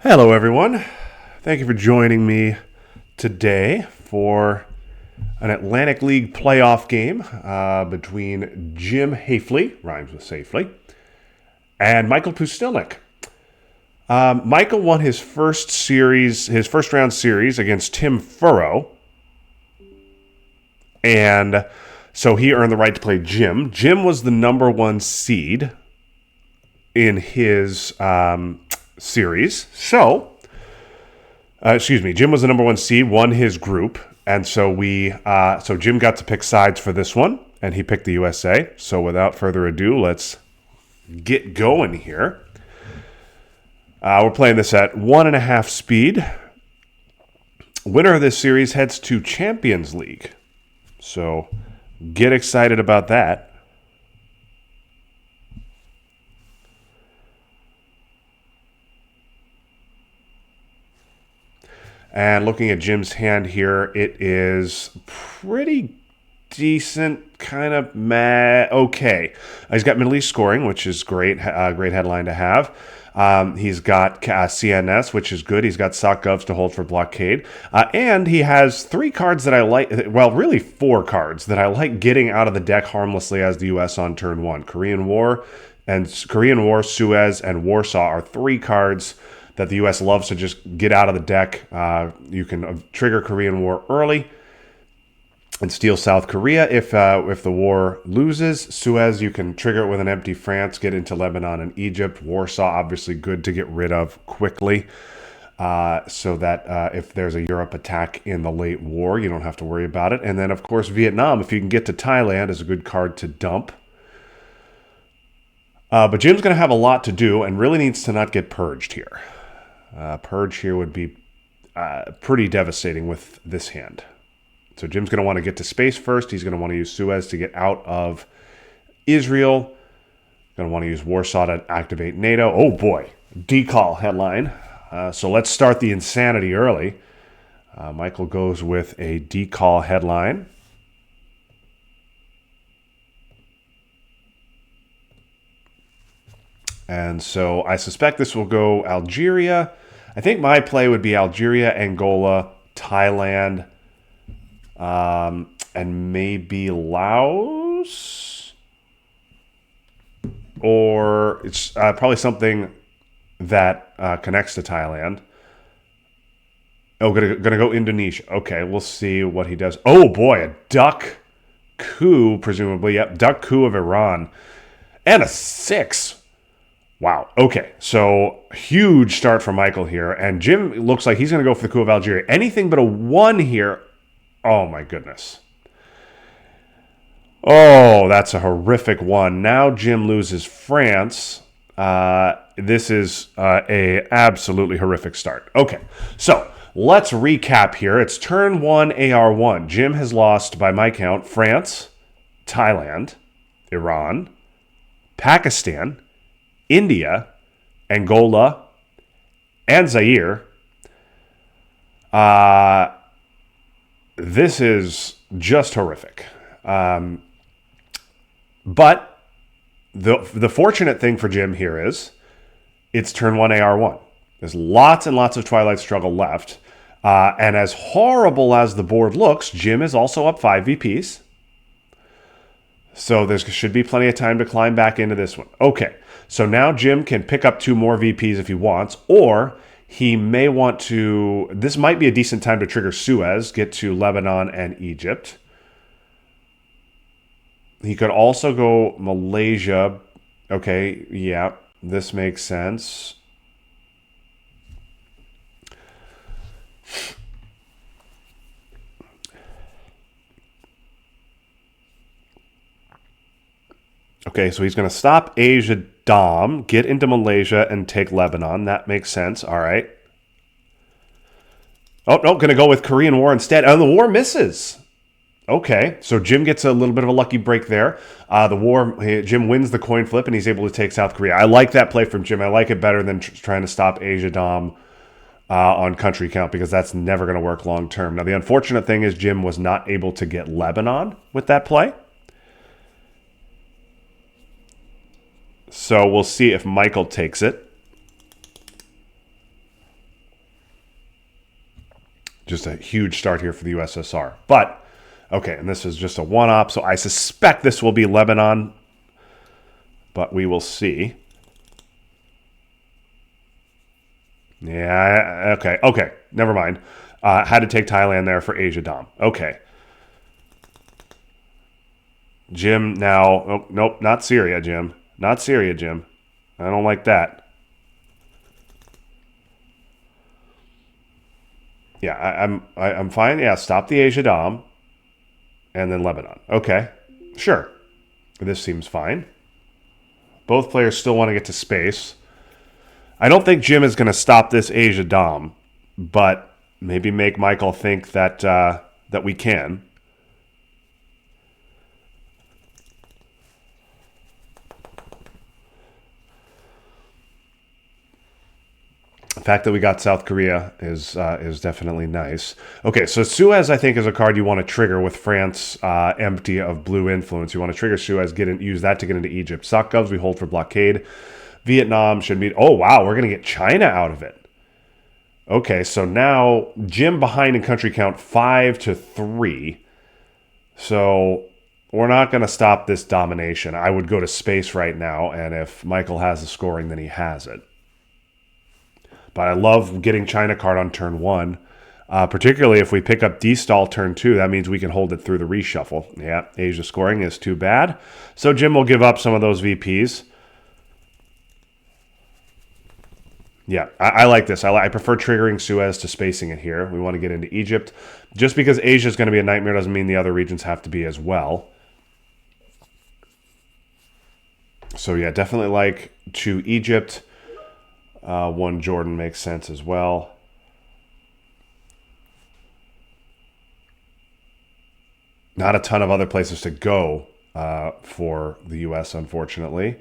Hello, everyone. Thank you for joining me today for an Atlantic League playoff game between Jim Haefele, rhymes with safely, and Michael Pustilnik. Michael won his first round series against Tim Furrow, and so he earned the right to play Jim. Jim was the number one seed in his series, Jim was the number one seed, won his group, and so Jim got to pick sides for this one, and he picked the USA. So without further ado, let's get going here. We're playing this at 1.5 speed. Winner of this series heads to Champions League. So get excited about that. And looking at Jim's hand here, it is pretty decent, kind of okay. He's got Middle East scoring, which is great, great headline to have. He's got CNS, which is good. He's got Sock Govs to hold for blockade. And he has 3 cards that I like, well, really 4 cards that I like getting out of the deck harmlessly as the U.S. on turn 1. Korean War, Suez, and Warsaw are 3 cards that the U.S. loves to just get out of the deck. You can trigger Korean War early and steal South Korea if the war loses. Suez, you can trigger it with an empty France, get into Lebanon and Egypt. Warsaw, obviously good to get rid of quickly, so that if there's a Europe attack in the late war, you don't have to worry about it. And then, of course, Vietnam, if you can get to Thailand, is a good card to dump. But Jim's going to have a lot to do and really needs to not get purged here. Purge here would be pretty devastating with this hand. So Jim's going to want to get to space first. He's going to want to use Suez to get out of Israel. Going to want to use Warsaw to activate NATO. Oh boy, decall headline. So let's start the insanity early. Michael goes with a decall headline. And so I suspect this will go Algeria. I think my play would be Algeria, Angola, Thailand, and maybe Laos. Or it's probably something that connects to Thailand. Oh, gonna go Indonesia. Okay, we'll see what he does. Oh boy, a duck coup, presumably. Yep, duck coup of Iran. And a 6. Wow. Okay. So huge start for Michael here. And Jim looks like he's going to go for the coup of Algeria. Anything but a 1 here. Oh, my goodness. Oh, that's a horrific 1. Now Jim loses France. This is a absolutely horrific start. Okay. So let's recap here. It's turn 1, AR1. Jim has lost, by my count, France, Thailand, Iran, Pakistan, India, Angola, and Zaire. This is just horrific. But the fortunate thing for Jim here is it's turn 1 AR1. There's lots and lots of Twilight Struggle left. And as horrible as the board looks, Jim is also up 5 VPs. So there should be plenty of time to climb back into this one. Okay. So now Jim can pick up 2 more VPs if he wants, or he may want to... This might be a decent time to trigger Suez, get to Lebanon and Egypt. He could also go Malaysia. Okay, yeah, this makes sense. Okay, so he's going to stop Asia Dom, get into Malaysia, and take Lebanon. That makes sense. All right. Oh, no, going to go with Korean War instead. And the war misses. Okay, so Jim gets a little bit of a lucky break there. Jim wins the coin flip, and he's able to take South Korea. I like that play from Jim. I like it better than trying to stop Asia Dom on country count, because that's never going to work long term. Now, the unfortunate thing is Jim was not able to get Lebanon with that play. So we'll see if Michael takes it. Just a huge start here for the USSR. But, okay, and this is just a one-op, so I suspect this will be Lebanon, but we will see. Yeah, okay, never mind. Had to take Thailand there for Asia Dom. Okay. Jim now, oh, nope, not Syria, Jim. Not Syria, Jim. I don't like that. Yeah, I'm fine. Yeah, stop the Asia Dom, and then Lebanon. Okay, sure. This seems fine. Both players still want to get to space. I don't think Jim is going to stop this Asia Dom, but maybe make Michael think that that we can. The fact that we got South Korea is definitely nice. Okay, so Suez, I think, is a card you want to trigger with France empty of blue influence. You want to trigger Suez, use that to get into Egypt. Sakgovs we hold for blockade. Vietnam should be... Oh, wow, we're going to get China out of it. Okay, so now Jim behind in country count 5-3. So we're not going to stop this domination. I would go to space right now, and if Michael has the scoring, then he has it. But I love getting China card on turn 1. Particularly if we pick up D-stall turn 2, that means we can hold it through the reshuffle. Yeah, Asia scoring is too bad. So Jim will give up some of those VPs. Yeah, I like this. I prefer triggering Suez to spacing it here. We want to get into Egypt. Just because Asia is going to be a nightmare doesn't mean the other regions have to be as well. So yeah, definitely like to Egypt. One Jordan makes sense as well. Not a ton of other places to go for the U.S., unfortunately.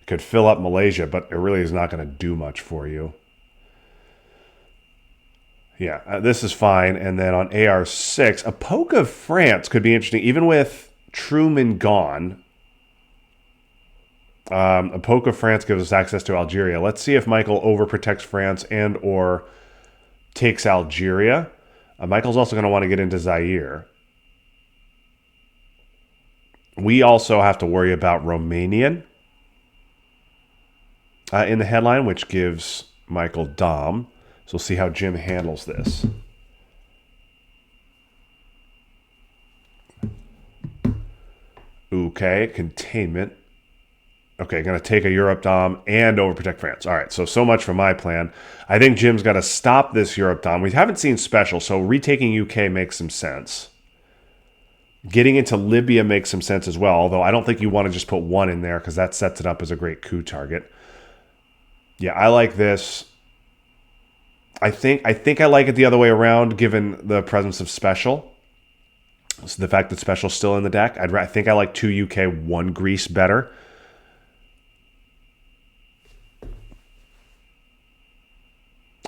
Could fill up Malaysia, but it really is not going to do much for you. Yeah, this is fine. And then on AR6, a poke of France could be interesting, even with Truman gone. A poke of France gives us access to Algeria. Let's see if Michael overprotects France and or takes Algeria. Michael's also going to want to get into Zaire. We also have to worry about Romanian in the headline, which gives Michael Dom. So we'll see how Jim handles this. Okay, containment. Okay, going to take a Europe Dom and overprotect France. All right, so much for my plan. I think Jim's got to stop this Europe Dom. We haven't seen special, so retaking UK makes some sense. Getting into Libya makes some sense as well, although I don't think you want to just put one in there because that sets it up as a great coup target. Yeah, I like this. I think I like it the other way around, given the presence of special. So the fact that special's still in the deck. I think I like 2 UK, 1 Greece better.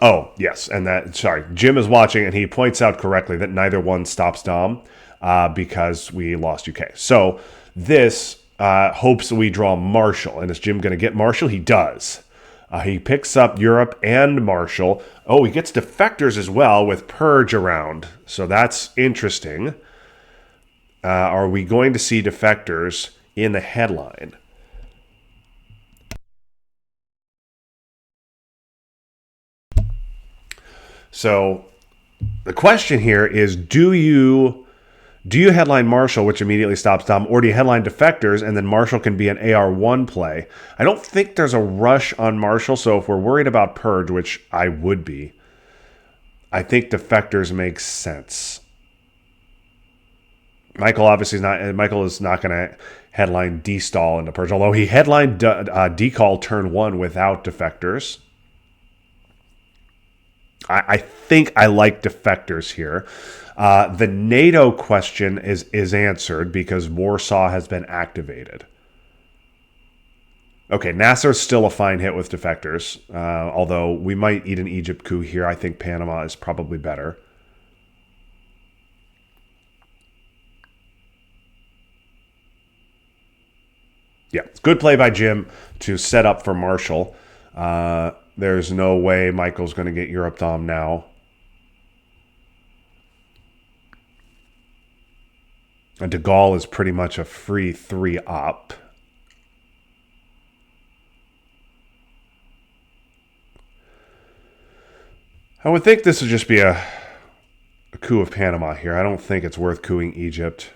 Oh, yes, and that, sorry, Jim is watching, and he points out correctly that neither one stops Dom because we lost UK. So this hopes we draw Marshall, and is Jim going to get Marshall? He does. He picks up Europe and Marshall. Oh, he gets defectors as well with Purge around, so that's interesting. Are we going to see defectors in the headline? So the question here is, do you headline Marshall, which immediately stops Dom, or do you headline defectors and then Marshall can be an AR1 play? I don't think there's a rush on Marshall, so if we're worried about Purge, which I would be, I think defectors makes sense. Michael obviously is not. Michael is not going to headline D-stall into Purge, although he headlined D-call turn 1 without defectors. I think I like defectors here. The NATO question is answered because Warsaw has been activated. Okay, Nasser's still a fine hit with defectors, although we might eat an Egypt coup here. I think Panama is probably better. Yeah, it's good play by Jim to set up for Marshall. There's no way Michael's going to get Europe Dom now. De Gaulle is pretty much a free 3-op. I would think this would just be a coup of Panama here. I don't think it's worth coupping Egypt.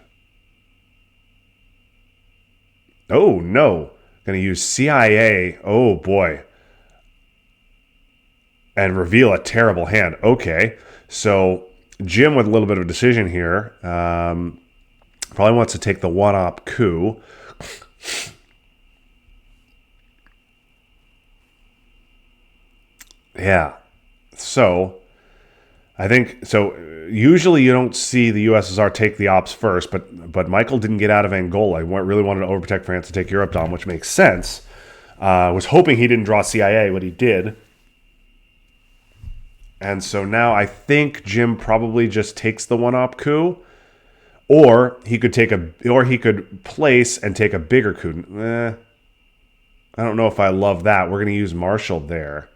Oh, no. Going to use CIA. Oh, boy. And reveal a terrible hand. Okay. So Jim with a little bit of a decision here. Probably wants to take the 1-op coup. Yeah. So I think so. Usually, you don't see the USSR take the ops first, but Michael didn't get out of Angola. He really wanted to overprotect France to take Europe down, which makes sense. Was hoping he didn't draw CIA, but he did. And so now I think Jim probably just takes the 1-op coup, or he could place and take a bigger coup. I don't know if I love that. We're going to use Marshall there.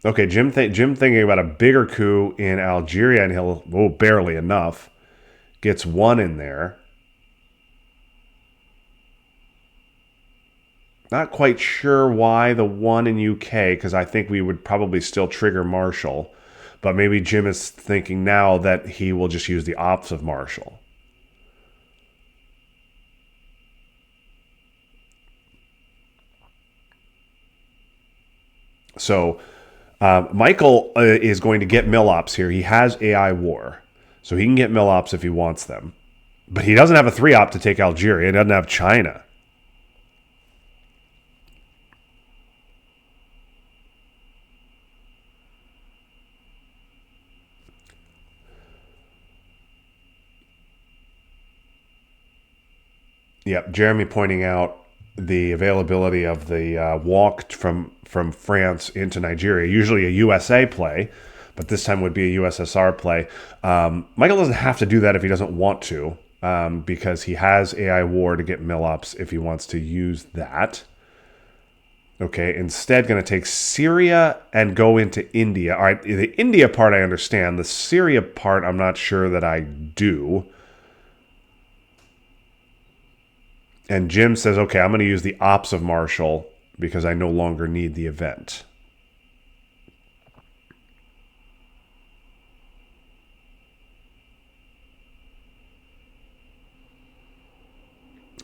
Okay, Jim thinking about a bigger coup in Algeria, and he'll barely enough. Gets 1 in there. Not quite sure why the 1 in UK, because I think we would probably still trigger Marshall. But maybe Jim is thinking now that he will just use the ops of Marshall. So Michael is going to get mill-ops here. He has AI war. So he can get mill-ops if he wants them. But he doesn't have a 3-op to take Algeria. He doesn't have China. Yep, Jeremy pointing out the availability of the walk from France into Nigeria. Usually a USA play, but this time would be a USSR play. Michael doesn't have to do that if he doesn't want to, because he has AI war to get mill-ops if he wants to use that. Okay, instead going to take Syria and go into India. All right, the India part I understand. The Syria part I'm not sure that I do. And Jim says, okay, I'm going to use the ops of Marshall because I no longer need the event.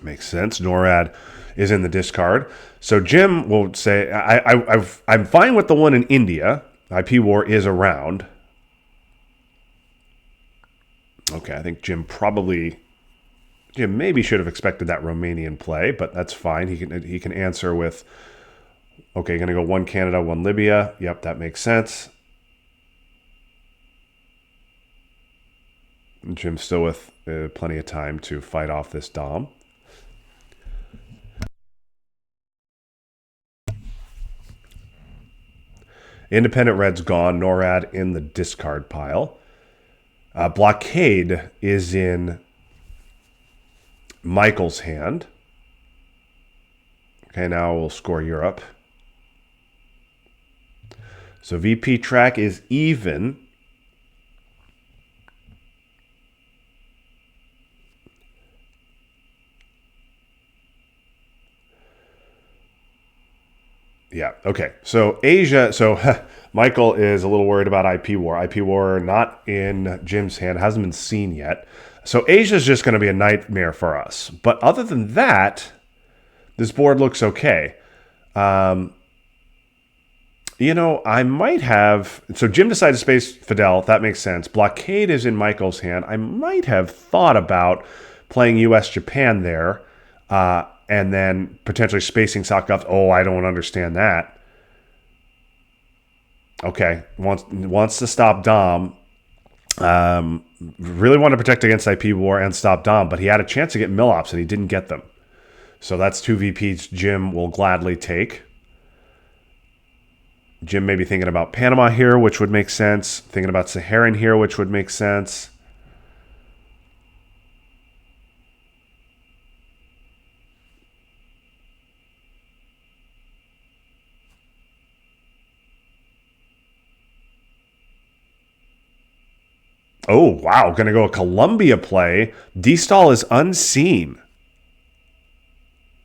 Makes sense. NORAD is in the discard. So Jim will say, I'm fine with the one in India. IP war is around. Okay, I think Jim maybe should have expected that Romanian play, but that's fine. He can answer with, okay, going to go 1 Canada, 1 Libya. Yep, that makes sense. And Jim's still with plenty of time to fight off this Dom. Independent Red's gone. NORAD in the discard pile. Blockade is in Michael's hand. Okay, now we'll score Europe. So VP track is even. Yeah, okay. So Asia, Michael is a little worried about IP war. IP war not in Jim's hand, hasn't been seen yet. So Asia's just going to be a nightmare for us. But other than that, this board looks okay. I might have... So Jim decided to space Fidel. That makes sense. Blockade is in Michael's hand. I might have thought about playing U.S.-Japan there and then potentially spacing South. Oh, I don't understand that. Okay. Wants to stop Dom. Really wanted to protect against IP war and stop Dom, but he had a chance to get mill-ops and he didn't get them. So that's 2 VPs Jim will gladly take. Jim may be thinking about Panama here, which would make sense. Thinking about Saharan here, which would make sense. Oh, wow. Going to go a Colombia play. D-stall is unseen.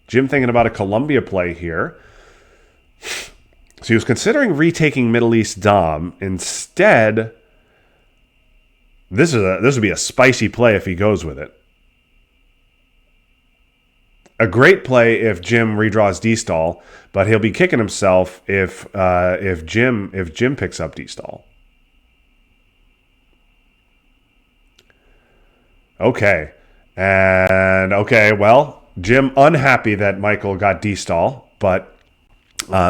Jim thinking about a Colombia play here. So he was considering retaking Middle East Dom. Instead, this would be a spicy play if he goes with it. A great play if Jim redraws D-stall, but he'll be kicking himself if Jim picks up D-stall. Okay. And okay, well, Jim unhappy that Michael got D-stall, but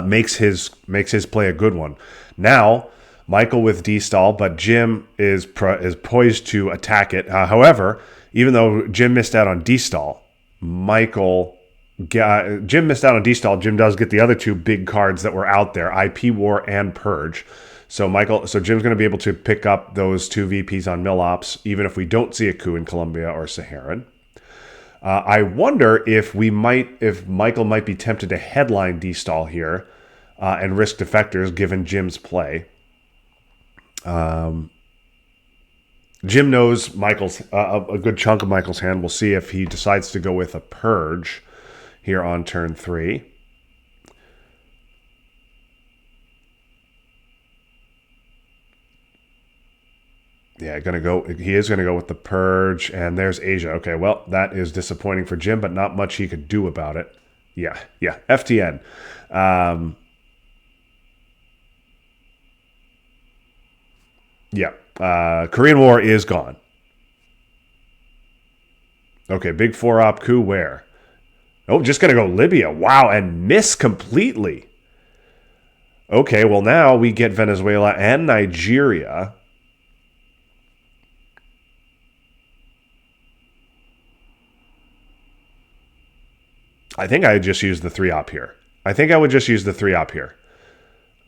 makes his play a good one. Now, Michael with D-stall, but Jim is poised to attack it. However, even though Jim missed out on D-stall, Jim missed out on D-stall. Jim does get the other two big cards that were out there, IP War and Purge. So Jim's going to be able to pick up those two VPs on Mill-Ops, even if we don't see a coup in Colombia or Saharan. I wonder if Michael might be tempted to headline D-stall here and risk defectors given Jim's play. Jim knows Michael's a good chunk of Michael's hand. We'll see if he decides to go with a Purge here on turn 3. Yeah, he is gonna go with the Purge, and there's Asia. Okay, well, that is disappointing for Jim, but not much he could do about it. Yeah, FTN. Korean War is gone. Okay, big 4-op coup where? Oh, just gonna go Libya. Wow, and miss completely. Okay, well now we get Venezuela and Nigeria. I think I would just use the 3-op here.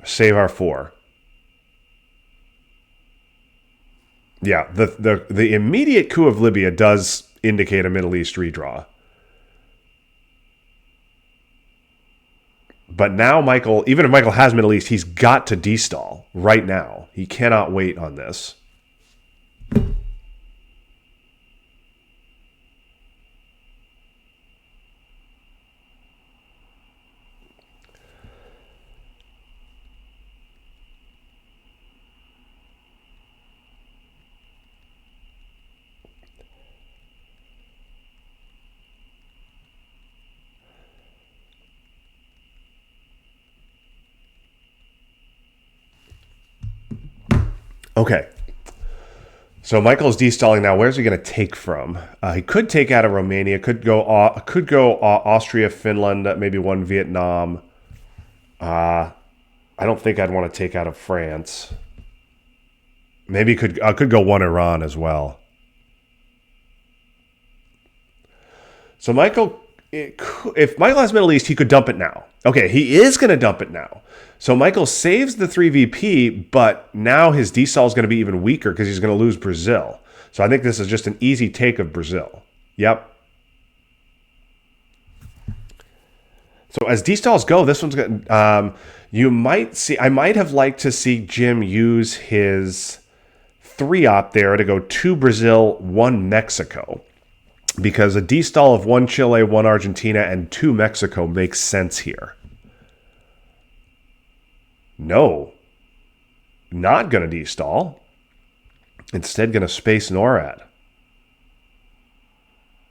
Save our 4. Yeah, the immediate coup of Libya does indicate a Middle East redraw. But now Michael, even if Michael has Middle East, he's got to D-stall right now. He cannot wait on this. Okay. So Michael's de-stalling now. Where's he going to take from? He could take out of Romania. Could go Austria, Finland, maybe one Vietnam. I don't think I'd want to take out of France. Maybe could go one Iran as well. So if Michael has Middle East, he could dump it now. Okay, he is going to dump it now. So Michael saves the 3 VP, but now his D-stall is going to be even weaker because he's going to lose Brazil. So I think this is just an easy take of Brazil. Yep. So as D-stalls go, this one's going to... I might have liked to see Jim use his 3-op there to go 2 Brazil, 1 Mexico. Because a D-stall of 1 Chile, 1 Argentina, and 2 Mexico makes sense here. No. Not going to D-stall. Instead going to space NORAD.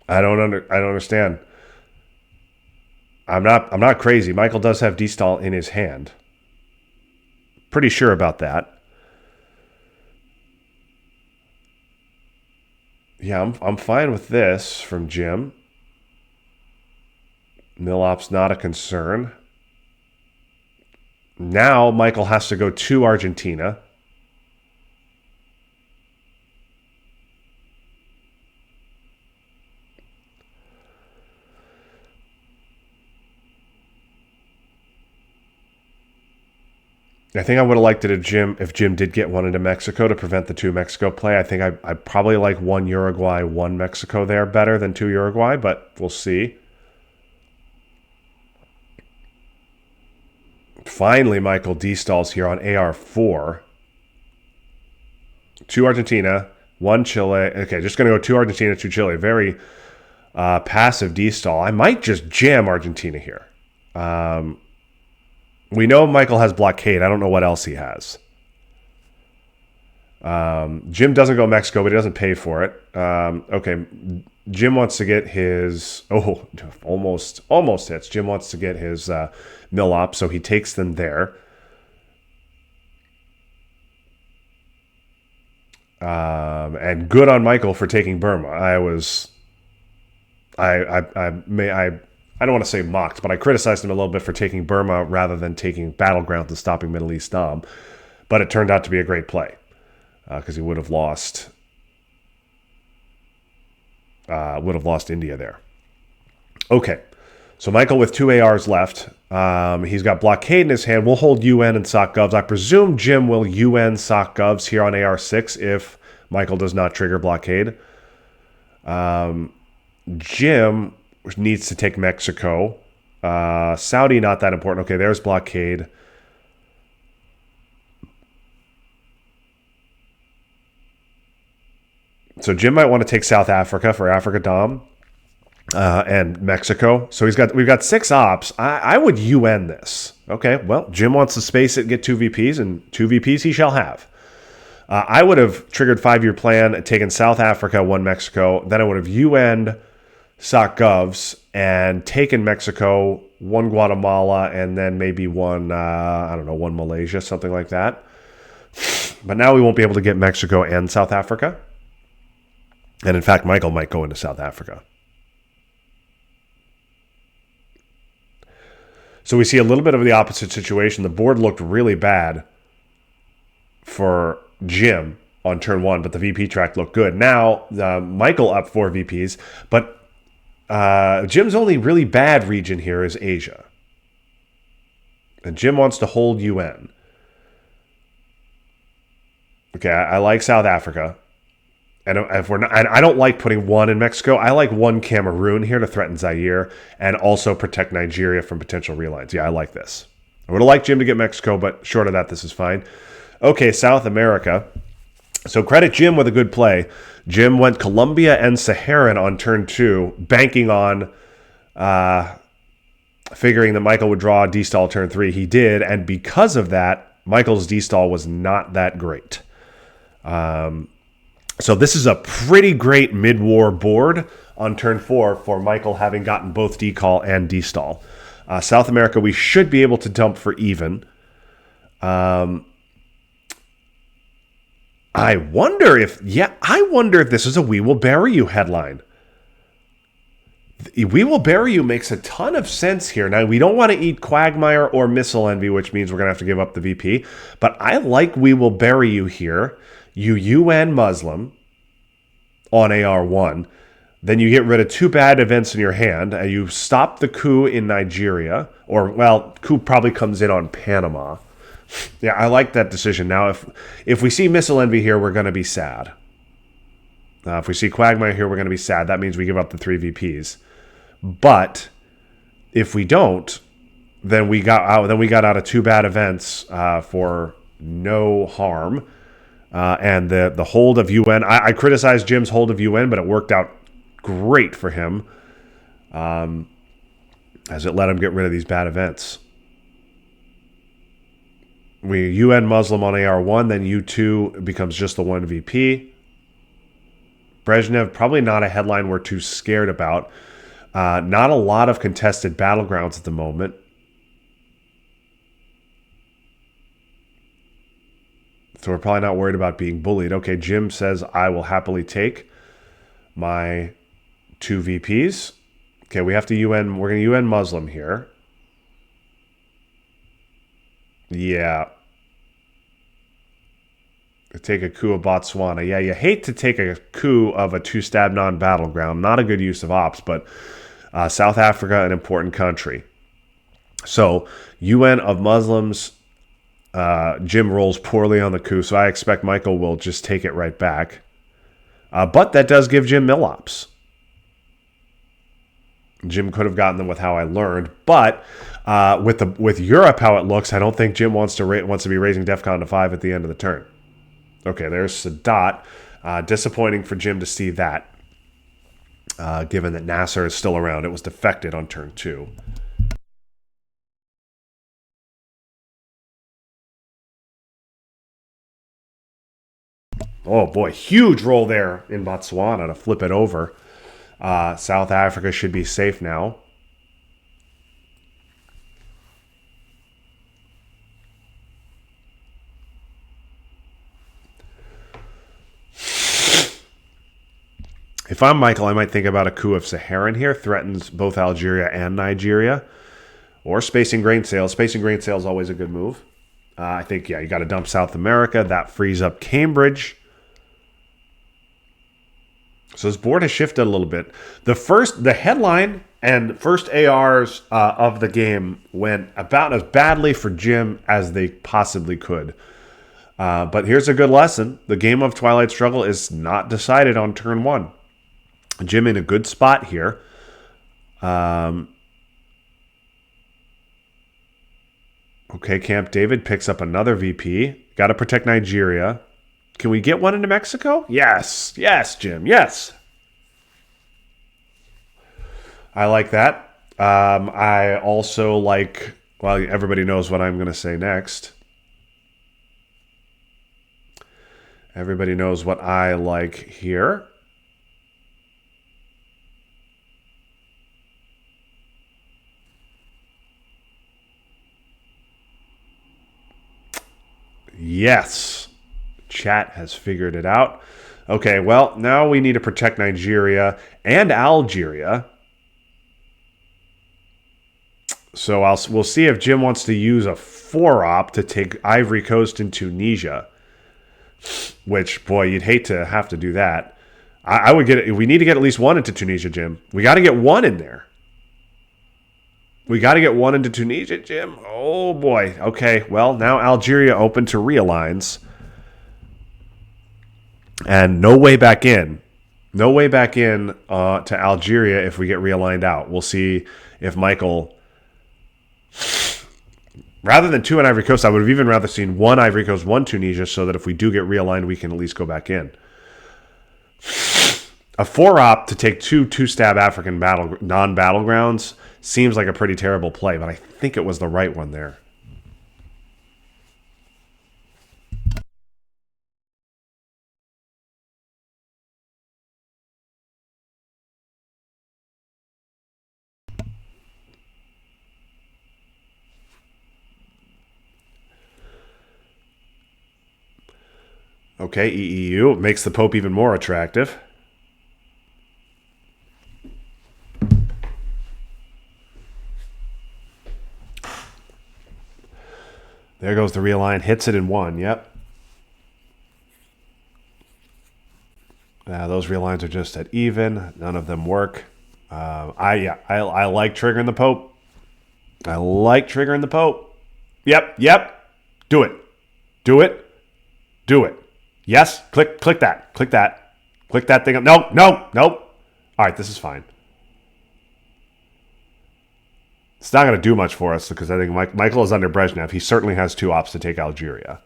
I don't understand. I'm not crazy. Michael does have D-stall in his hand. Pretty sure about that. Yeah, I'm fine with this from Jim. Mill-Op's not a concern. Now Michael has to go to Argentina. I think I would have liked it if Jim did get one into Mexico to prevent the 2 Mexico play. I think I probably like 1 Uruguay, 1 Mexico there better than 2 Uruguay, but we'll see. Finally, Michael D-stalls here on AR4. 2 Argentina, 1 Chile. Okay, just going to go 2 Argentina, 2 Chile. Very passive D-stall. I might just jam Argentina here. We know Michael has blockade. I don't know what else he has. Jim doesn't go Mexico, but he doesn't pay for it. Okay, Jim wants to get his... Oh, almost hits. Jim wants to get his mill op, so he takes them there. And good on Michael for taking Burma. I don't want to say mocked, but I criticized him a little bit for taking Burma rather than taking Battleground and stopping Middle East Dom. But it turned out to be a great play because he would have lost India there. Okay, so Michael with 2 ARs left. He's got blockade in his hand. We'll hold UN and SOC Govs. I presume Jim will UN SOC Govs here on AR6 if Michael does not trigger blockade. Jim needs to take Mexico. Saudi, not that important. Okay, there's blockade. So Jim might want to take South Africa for Africa Dom and Mexico. So we've got 6 ops. I would UN this. Okay, well, Jim wants to space it, get 2 VPs, and 2 VPs he shall have. I would have triggered 5-year plan, taken South Africa, 1 Mexico. Then I would have UN'd SOC Govs and taken Mexico, 1 Guatemala, and then maybe 1 Malaysia, something like that. But now we won't be able to get Mexico and South Africa. And in fact, Michael might go into South Africa. So we see a little bit of the opposite situation. The board looked really bad for Jim on turn 1, but the VP track looked good. Now, Michael up 4 VPs, but Jim's only really bad region here is Asia. And Jim wants to hold UN. Okay, I like South Africa. And I don't like putting 1 in Mexico. I like 1 Cameroon here to threaten Zaire and also protect Nigeria from potential relines. Yeah, I like this. I would have liked Jim to get Mexico, but short of that, this is fine. Okay, South America. So credit Jim with a good play. Jim went Colombia and Saharan on turn 2, banking on figuring that Michael would draw a D-stall turn 3. He did, and because of that, Michael's D-stall was not that great. So this is a pretty great mid-war board on turn 4 for Michael having gotten both D-call and D-stall. South America, we should be able to dump for even. I wonder if this is a We Will Bury You headline. We Will Bury You makes a ton of sense here. Now, we don't want to eat Quagmire or Missile Envy, which means we're going to have to give up the VP. But I like We Will Bury You here. You UN Muslim on AR1. Then you get rid of 2 bad events in your hand, and you stop the coup in Nigeria. Or, well, coup probably comes in on Panama. Yeah, I like that decision. Now, if we see Missile Envy here, we're going to be sad. If we see Quagmire here, we're going to be sad. That means we give up the 3 VPs. But if we don't, then we got out of 2 bad events for no harm. And the hold of UN, I criticized Jim's hold of UN, but it worked out great for him as it let him get rid of these bad events. We UN Muslim on AR1, then U2 becomes just the 1 VP. Brezhnev, probably not a headline we're too scared about. Not a lot of contested battlegrounds at the moment. So we're probably not worried about being bullied. Okay, Jim says I will happily take my 2 VPs. Okay, we have to UN. We're going to UN Muslim here. Yeah. Take a coup of Botswana. Yeah, you hate to take a coup of a 2-stab non-battleground. Not a good use of ops, but South Africa, an important country. So, UN of Muslims. Jim rolls poorly on the coup, so I expect Michael will just take it right back. But that does give Jim mill ops. Jim could have gotten them with how I learned, but with Europe how it looks, I don't think Jim wants to be raising DEFCON to 5 at the end of the turn. Okay, there's Sadat. Disappointing for Jim to see that, given that Nasser is still around. It was defected on turn 2. Oh boy, huge roll there in Botswana to flip it over. South Africa should be safe now. If I'm Michael, I might think about a coup of Saharan here. Threatens both Algeria and Nigeria. Or spacing grain sales. Spacing grain sales is always a good move. I think, yeah, you got to dump South America. That frees up Cambridge. So this board has shifted a little bit. The headline and first ARs of the game went about as badly for Jim as they possibly could. But here's a good lesson. The game of Twilight Struggle is not decided on turn 1. Jim in a good spot here. Okay, Camp David picks up another VP. Got to protect Nigeria. Can we get one into Mexico? Yes. Yes, Jim. Yes. I like that. I also like... Well, everybody knows what I'm going to say next. Everybody knows what I like here. Yes. Chat has figured it out. Okay, well, now we need to protect Nigeria and Algeria. So we'll see if Jim wants to use a 4-op to take Ivory Coast and Tunisia. Which, boy, you'd hate to have to do that. I would get it. We need to get at least one into Tunisia, Jim. We got to get one in there. We got to get one into Tunisia, Jim. Oh, boy. Okay, well, now Algeria open to realigns. And no way back in. No way back in to Algeria if we get realigned out. We'll see if Michael... Rather than 2 on Ivory Coast, I would have even rather seen 1 Ivory Coast, 1 Tunisia, so that if we do get realigned, we can at least go back in. A 4-op to take 2 two-stab African non-battlegrounds seems like a pretty terrible play, but I think it was the right one there. Okay, EEU makes the Pope even more attractive. There goes the realign. Hits it in 1. Yep. Those realigns are just at even. None of them work. I like triggering the Pope. I like triggering the Pope. Yep. Do it. Do it. Yes. Click that. Click that thing up. Nope. All right, this is fine. It's not going to do much for us because I think Michael is under Brezhnev. He certainly has 2 ops to take Algeria.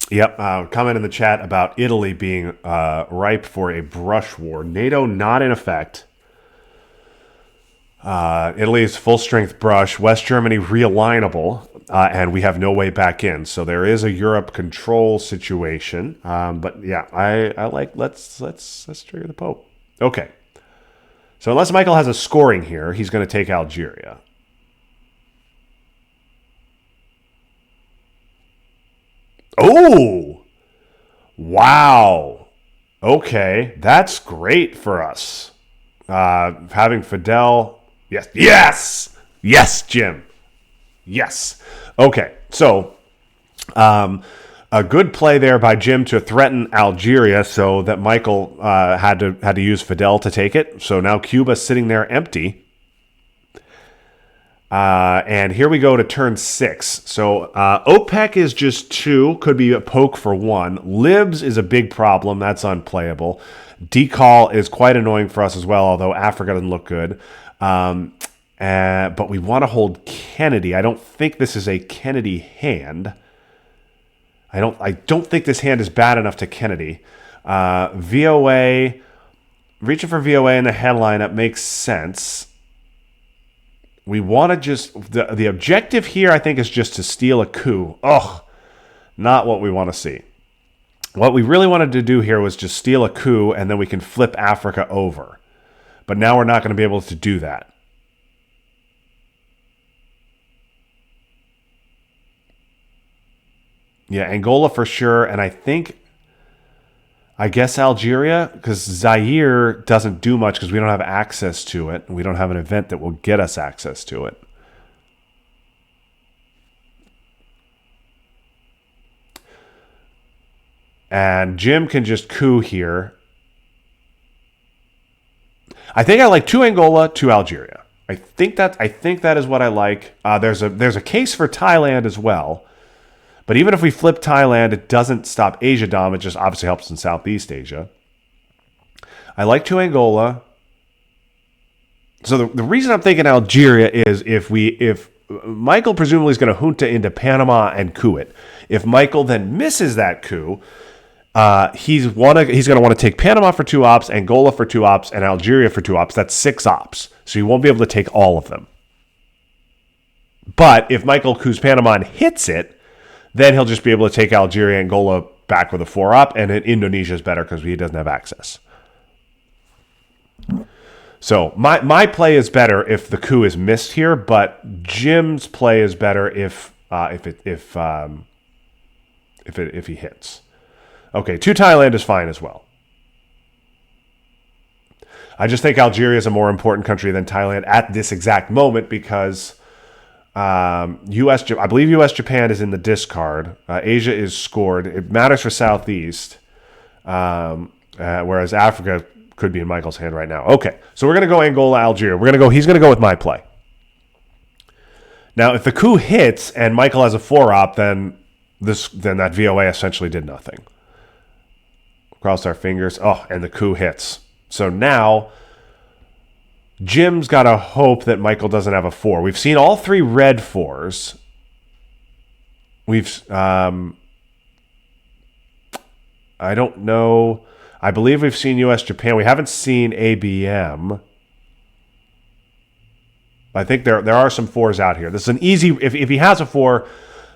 Yep. Comment in the chat about Italy being ripe for a brush war. NATO not in effect. Italy's full-strength brush. West Germany realignable. And we have no way back in. So there is a Europe control situation. But yeah, I like, let's trigger the Pope. Okay. So unless Michael has a scoring here, he's going to take Algeria. Oh! Wow. Okay. That's great for us. Having Fidel. Yes! Yes, Jim. Yes. Okay. So, a good play there by Jim to threaten Algeria so that Michael had to use Fidel to take it. So now Cuba's sitting there empty. And here we go to turn 6. So OPEC is just 2, could be a poke for 1. Libs is a big problem, that's unplayable. Decall is quite annoying for us as well, although Africa doesn't look good. But we want to hold Kennedy. I don't think this is a Kennedy hand. I don't think this hand is bad enough to Kennedy. VOA, reaching for VOA in the head lineup makes sense. We want to just... The objective here, I think, is just to steal a coup. Ugh, not what we want to see. What we really wanted to do here was just steal a coup, and then we can flip Africa over. But now we're not going to be able to do that. Yeah, Angola for sure, and I guess Algeria, because Zaire doesn't do much because we don't have access to it. We don't have an event that will get us access to it. And Jim can just coup here. I think I like 2 Angola, 2 Algeria. I think that is what I like. There's a case for Thailand as well. But even if we flip Thailand, it doesn't stop Asia Dom. It just obviously helps in Southeast Asia. I like 2 Angola. So the reason I'm thinking Algeria is if Michael presumably is going to junta into Panama and coup it. If Michael then misses that coup, he's going to want to take Panama for 2 ops, Angola for 2 ops, and Algeria for 2 ops. That's 6 ops. So he won't be able to take all of them. But if Michael coups Panama and hits it, then he'll just be able to take Algeria and Angola back with a 4-op, and Indonesia is better because he doesn't have access. So my play is better if the coup is missed here, but Jim's play is better if he hits. Okay, 2 Thailand is fine as well. I just think Algeria is a more important country than Thailand at this exact moment because I believe U.S. Japan is in the discard. Asia is scored. It matters for Southeast, whereas Africa could be in Michael's hand right now. Okay, so we're going to go Angola, Algeria. He's going to go with my play. Now, if the coup hits and Michael has a 4-op, then that VOA essentially did nothing. Cross our fingers. Oh, and the coup hits. So now Jim's got to hope that Michael doesn't have a 4. We've seen all 3 red 4s. I don't know. I believe we've seen U.S. Japan. We haven't seen ABM. I think there are some 4s out here. This is an easy... If he has a 4,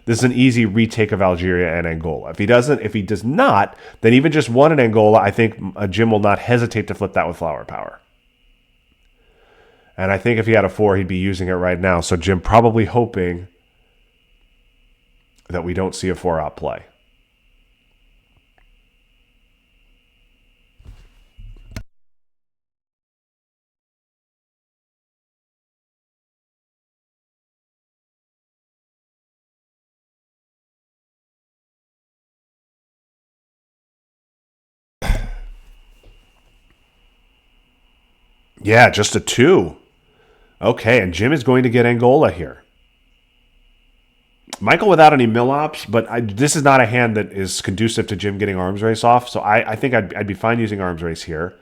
this is an easy retake of Algeria and Angola. If he does not, then even just 1 in Angola, I think Jim will not hesitate to flip that with flower power. And I think if he had a 4, he'd be using it right now. So Jim probably hoping that we don't see a 4-op play. Yeah, just a 2. Okay, and Jim is going to get Angola here. Michael without any mill ops, but this is not a hand that is conducive to Jim getting arms race off, so I think I'd be fine using arms race here.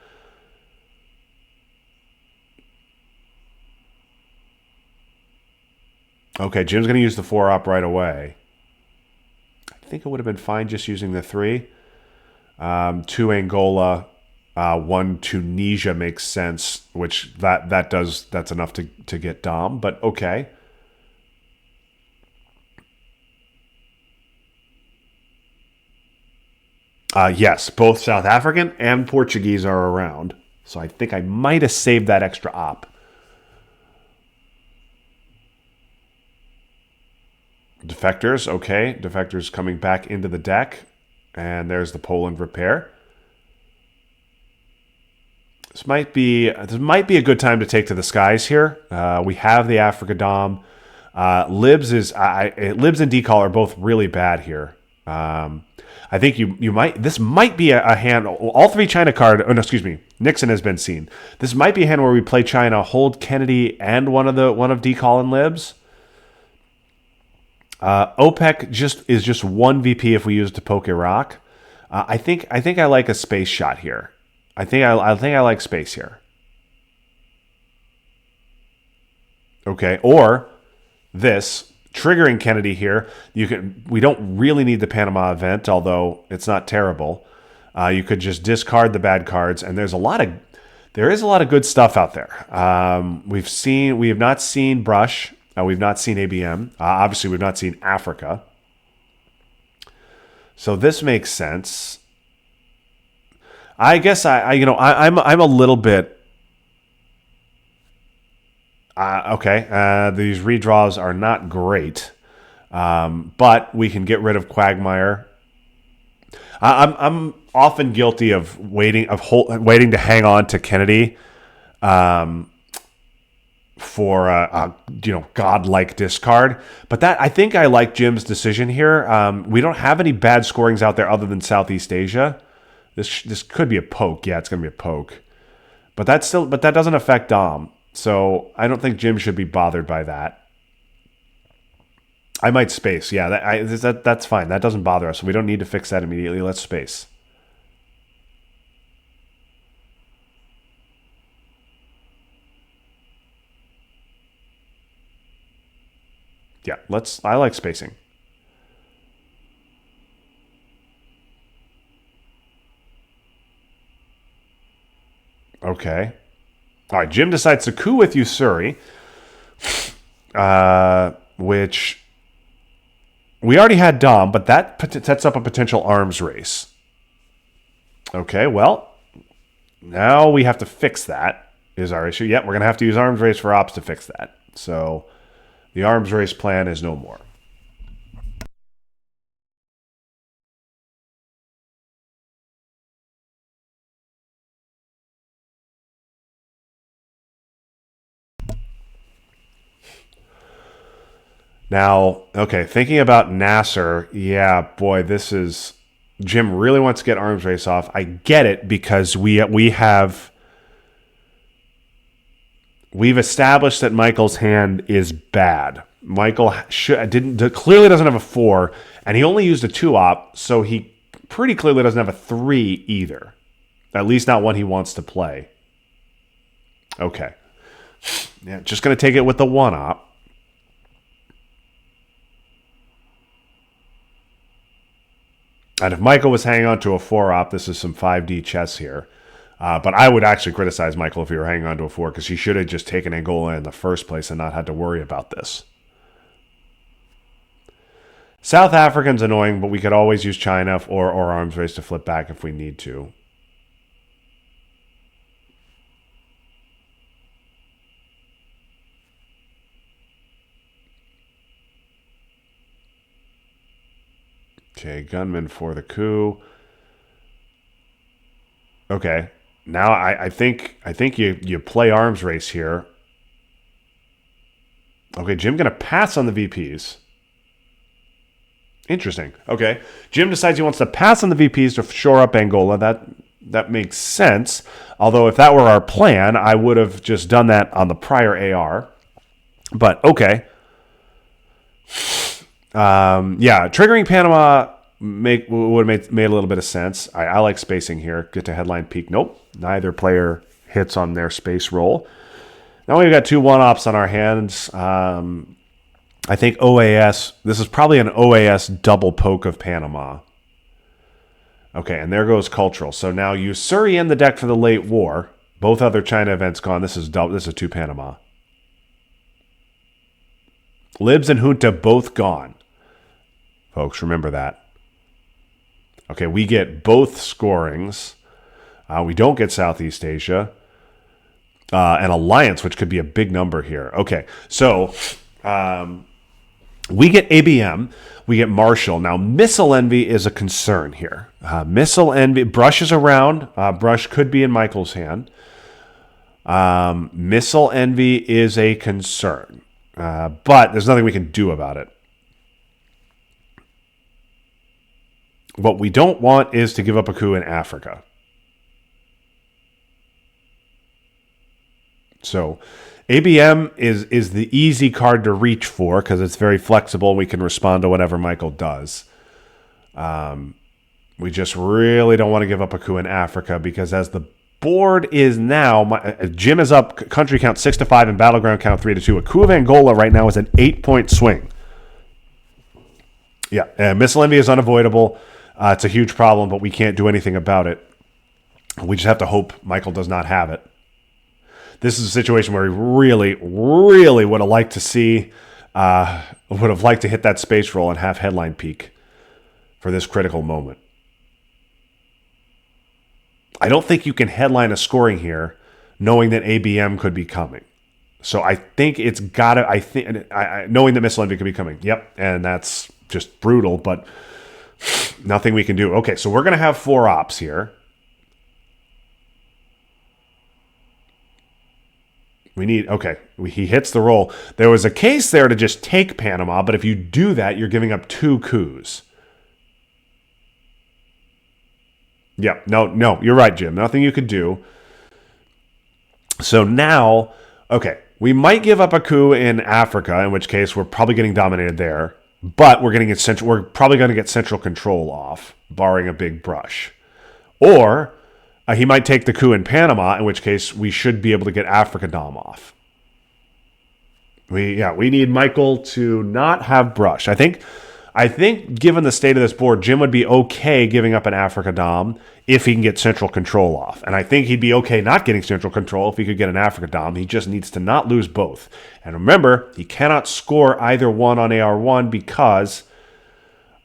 Okay, Jim's going to use the 4-op right away. I think it would have been fine just using the 3. 2 Angola, 1 Tunisia makes sense, which that's enough to get Dom, but okay. Yes, both South African and Portuguese are around, so I think I might have saved that extra op. Defectors, okay. Defectors coming back into the deck, and there's the Poland repair. This might be a good time to take to the skies here. We have the Africa Dom. Libs and Decall are both really bad here. I think you might. This might be a hand. All three China card. Oh no, excuse me. Nixon has been seen. This might be a hand where we play China, hold Kennedy, and one of D. Colin Libs. OPEC is just one VP if we use it to poke Iraq. I think I like a space shot here. I think I like space here. Okay, or this triggering Kennedy here. We don't really need the Panama event, although it's not terrible. You could just discard the bad cards, and there is a lot of good stuff out there. We have not seen Brush. We've not seen ABM. Obviously, we've not seen Africa. So this makes sense. I guess I'm a little bit okay. These redraws are not great, but we can get rid of Quagmire. I'm often guilty of waiting to hang on to Kennedy. For a godlike discard, but I think I like Jim's decision here. We don't have any bad scorings out there other than Southeast Asia. This could be a poke. Yeah, it's gonna be a poke, but that doesn't affect Dom. So I don't think Jim should be bothered by that. I might space. Yeah, that's fine. That doesn't bother us. We don't need to fix that immediately. Let's space. Yeah, I like spacing. Okay. All right, Jim decides to coup with Usuri, which we already had Dom, but that sets up a potential arms race. Okay, well, now we have to fix that, is our issue. Yep, we're going to have to use arms race for ops to fix that. So the arms race plan is no more. Now, okay, thinking about Nasser, yeah, boy, this is Jim really wants to get arms race off. I get it because we've established that Michael's hand is bad. Michael clearly doesn't have a 4, and he only used a 2-op, so he pretty clearly doesn't have a 3 either. At least not one he wants to play. Okay. Yeah, just going to take it with the 1-op. And if Michael was hanging on to a 4-op, this is some 5D chess here. But I would actually criticize Michael if he were hanging on to a 4 because he should have just taken Angola in the first place and not had to worry about this. South African's annoying, but we could always use China or arms race to flip back if we need to. Okay, gunman for the coup. Okay, now I think you play arms race here. Okay, Jim gonna pass on the VPs. Interesting. Okay, Jim decides he wants to pass on the VPs to shore up Angola. That makes sense. Although if that were our plan, I would have just done that on the prior AR. But okay. Yeah, triggering Panama would have made a little bit of sense. I like spacing here. Get to headline peak. Nope. Neither player hits on their space roll. Now we've got 2 1-ops on our hands. I think OAS. This is probably an OAS double poke of Panama. Okay, and there goes cultural. So now Usuri in the deck for the late war. Both other China events gone. This is 2 Panama. Libs and Junta both gone. Folks, remember that. Okay, we get both scorings. We don't get Southeast Asia. An alliance, which could be a big number here. Okay, so we get ABM. We get Marshall. Now, Missile Envy is a concern here. Missile Envy, Brush is around. Brush could be in Michael's hand. Missile Envy is a concern. But there's nothing we can do about it. What we don't want is to give up a coup in Africa. So ABM is the easy card to reach for because it's very flexible. We can respond to whatever Michael does. We just really don't want to give up a coup in Africa because as the board is now, Jim is up country count 6-5 and battleground count 3-2. A coup of Angola right now is an 8-point swing. Yeah, missile envy is unavoidable. It's a huge problem, but we can't do anything about it. We just have to hope Michael does not have it. This is a situation where he really, really would have liked to see, would have liked to hit that space roll and have headline peak for this critical moment. I don't think you can headline a scoring here knowing that ABM could be coming. So I think it's got to, knowing that missile envy could be coming. Yep, and that's just brutal, but nothing we can do. Okay, so we're going to have 4 ops here. He hits the roll. There was a case there to just take Panama, but if you do that, you're giving up 2 coups. Yeah, no, you're right, Jim. Nothing you could do. So now, okay, we might give up a coup in Africa, in which case we're probably getting dominated there, but we're probably going to get central control off, barring a big brush. Or he might take the coup in Panama, in which case we should be able to get Africa Dom off. We need Michael to not have brush. I think given the state of this board, Jim would be okay giving up an Africa Dom if he can get central control off. And I think he'd be okay not getting central control if he could get an Africa Dom. He just needs to not lose both. And remember, he cannot score either one on AR1 because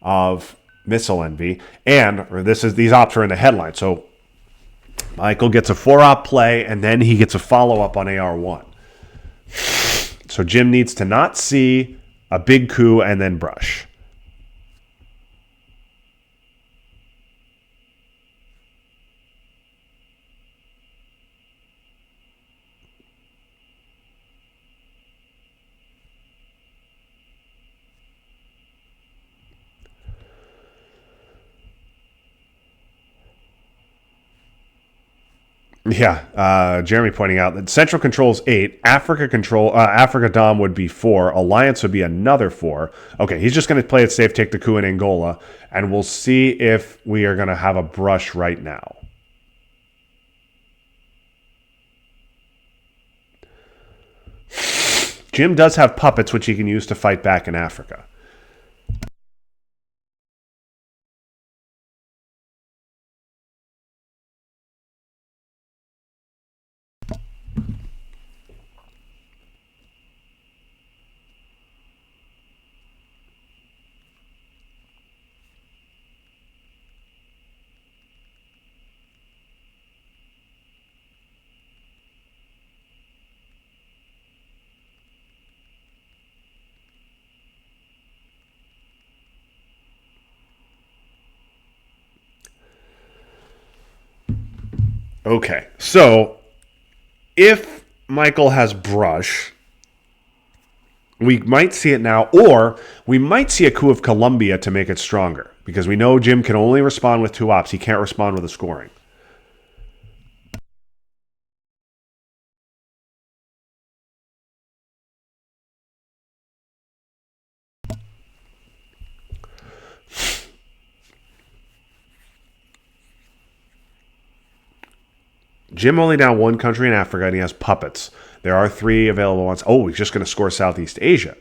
of missile envy. And these ops are in the headline. So Michael gets a 4-op play, and then he gets a follow-up on AR1. So Jim needs to not see a big coup and then brush. Yeah, Jeremy pointing out that Central controls 8, Africa Dom would be 4, Alliance would be another 4. Okay, he's just going to play it safe, take the coup in Angola, and we'll see if we are going to have a brush right now. Jim does have puppets, which he can use to fight back in Africa. Okay, so if Michael has brush, we might see it now, or we might see a coup of Colombia to make it stronger, because we know Jim can only respond with 2 ops. He can't respond with a scoring. Jim only down 1 country in Africa, and he has puppets. There are 3 available ones. Oh, he's just going to score Southeast Asia.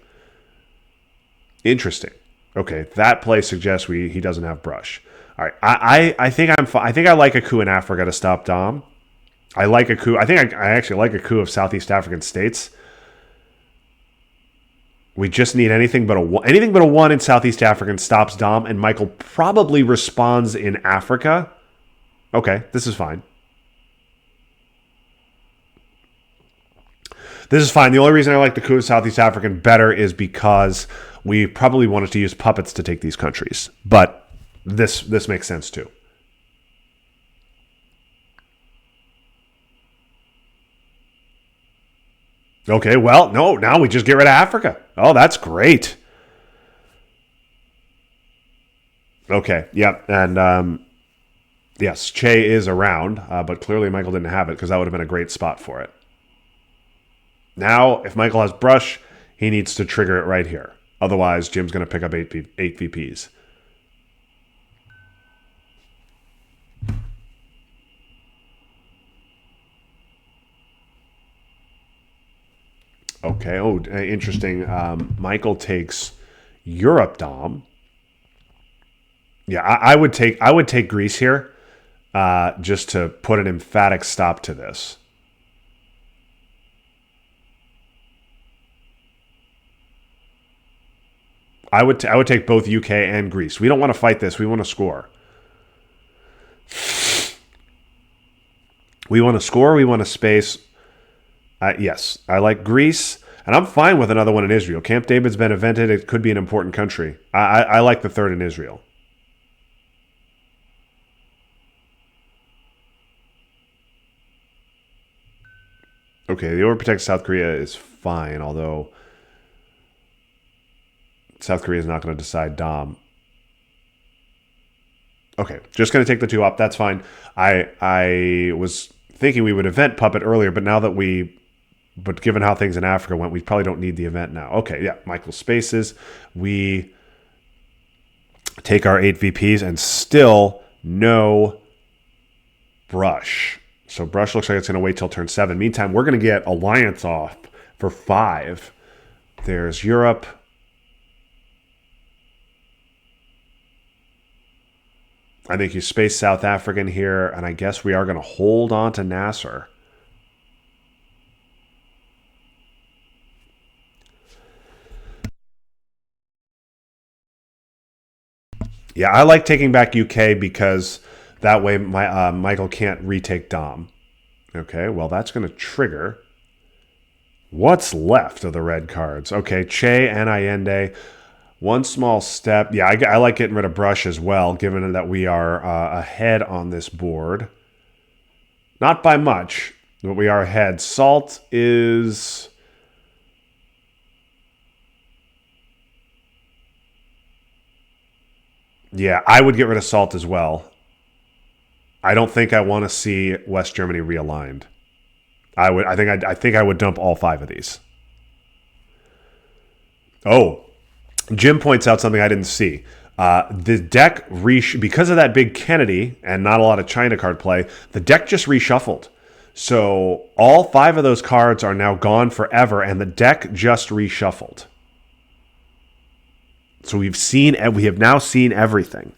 Interesting. Okay, that play suggests he doesn't have brush. All right, I think I like a coup in Africa to stop Dom. I like a coup. I think I actually like a coup of Southeast African states. We just need anything but a 1 in Southeast African stops Dom, and Michael probably responds in Africa. Okay, this is fine. This is fine. The only reason I like the coup of Southeast African better is because we probably wanted to use puppets to take these countries. But this makes sense too. Okay, well, no, now we just get rid of Africa. Oh, that's great. Okay, yep. And yes, Che is around, but clearly Michael didn't have it because that would have been a great spot for it. Now, if Michael has brush, he needs to trigger it right here. Otherwise, Jim's going to pick up 8 VPs. Okay. Oh, interesting. Michael takes Europe Dom. Yeah, I would take Greece here, just to put an emphatic stop to this. I would take both UK and Greece. We don't want to fight this. We want to score. We want to score. We want to space. Yes, I like Greece, and I'm fine with another one in Israel. Camp David's been invented. It could be an important country. I like the third in Israel. Okay, the overprotect South Korea is fine, although South Korea is not going to decide Dom. Okay, just going to take the 2 up. That's fine. I was thinking we would event Puppet earlier, but given how things in Africa went, we probably don't need the event now. Okay, yeah, Michael spaces. We take our 8 VPs and still no brush. So brush looks like it's going to wait till turn 7. Meantime, we're going to get Alliance off for 5. There's Europe. I think you space South African here, and I guess we are going to hold on to Nasser. Yeah, I like taking back UK because that way Michael can't retake Dom. Okay, well, that's going to trigger what's left of the red cards. Okay, Che and Allende. One small step. Yeah, I like getting rid of brush as well, given that we are ahead on this board. Not by much, but we are ahead. Salt is... Yeah, I would get rid of Salt as well. I don't think I want to see West Germany realigned. I think I would dump all 5 of these. Oh, Jim points out something I didn't see. The deck, because of that big Kennedy and not a lot of China card play, the deck just reshuffled. So all 5 of those cards are now gone forever, and the deck just reshuffled. So we have now seen everything.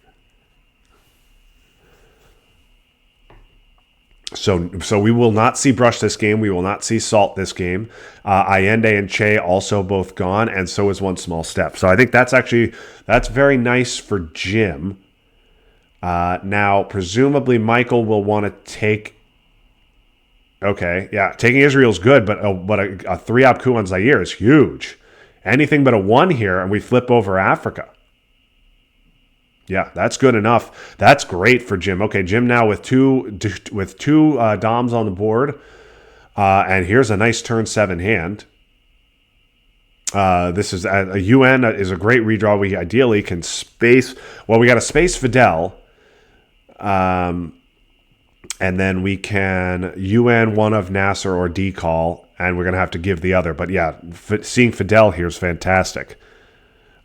So we will not see Brush this game. We will not see Salt this game. Allende and Che also both gone, and so is One Small Step. So I think that's very nice for Jim. Now, presumably, Michael will want to take... Okay, yeah, taking Israel's good, but a 3-op coup on Zaire is huge. Anything but a 1 here, and we flip over Africa. Yeah, that's good enough. That's great for Jim. Okay, Jim now with two Doms on the board. And here's a nice turn 7 hand. This is a UN is a great redraw. We ideally can space... Well, we got to space Fidel. And then we can UN one of Nasser or decall, and we're going to have to give the other. But yeah, seeing Fidel here is fantastic.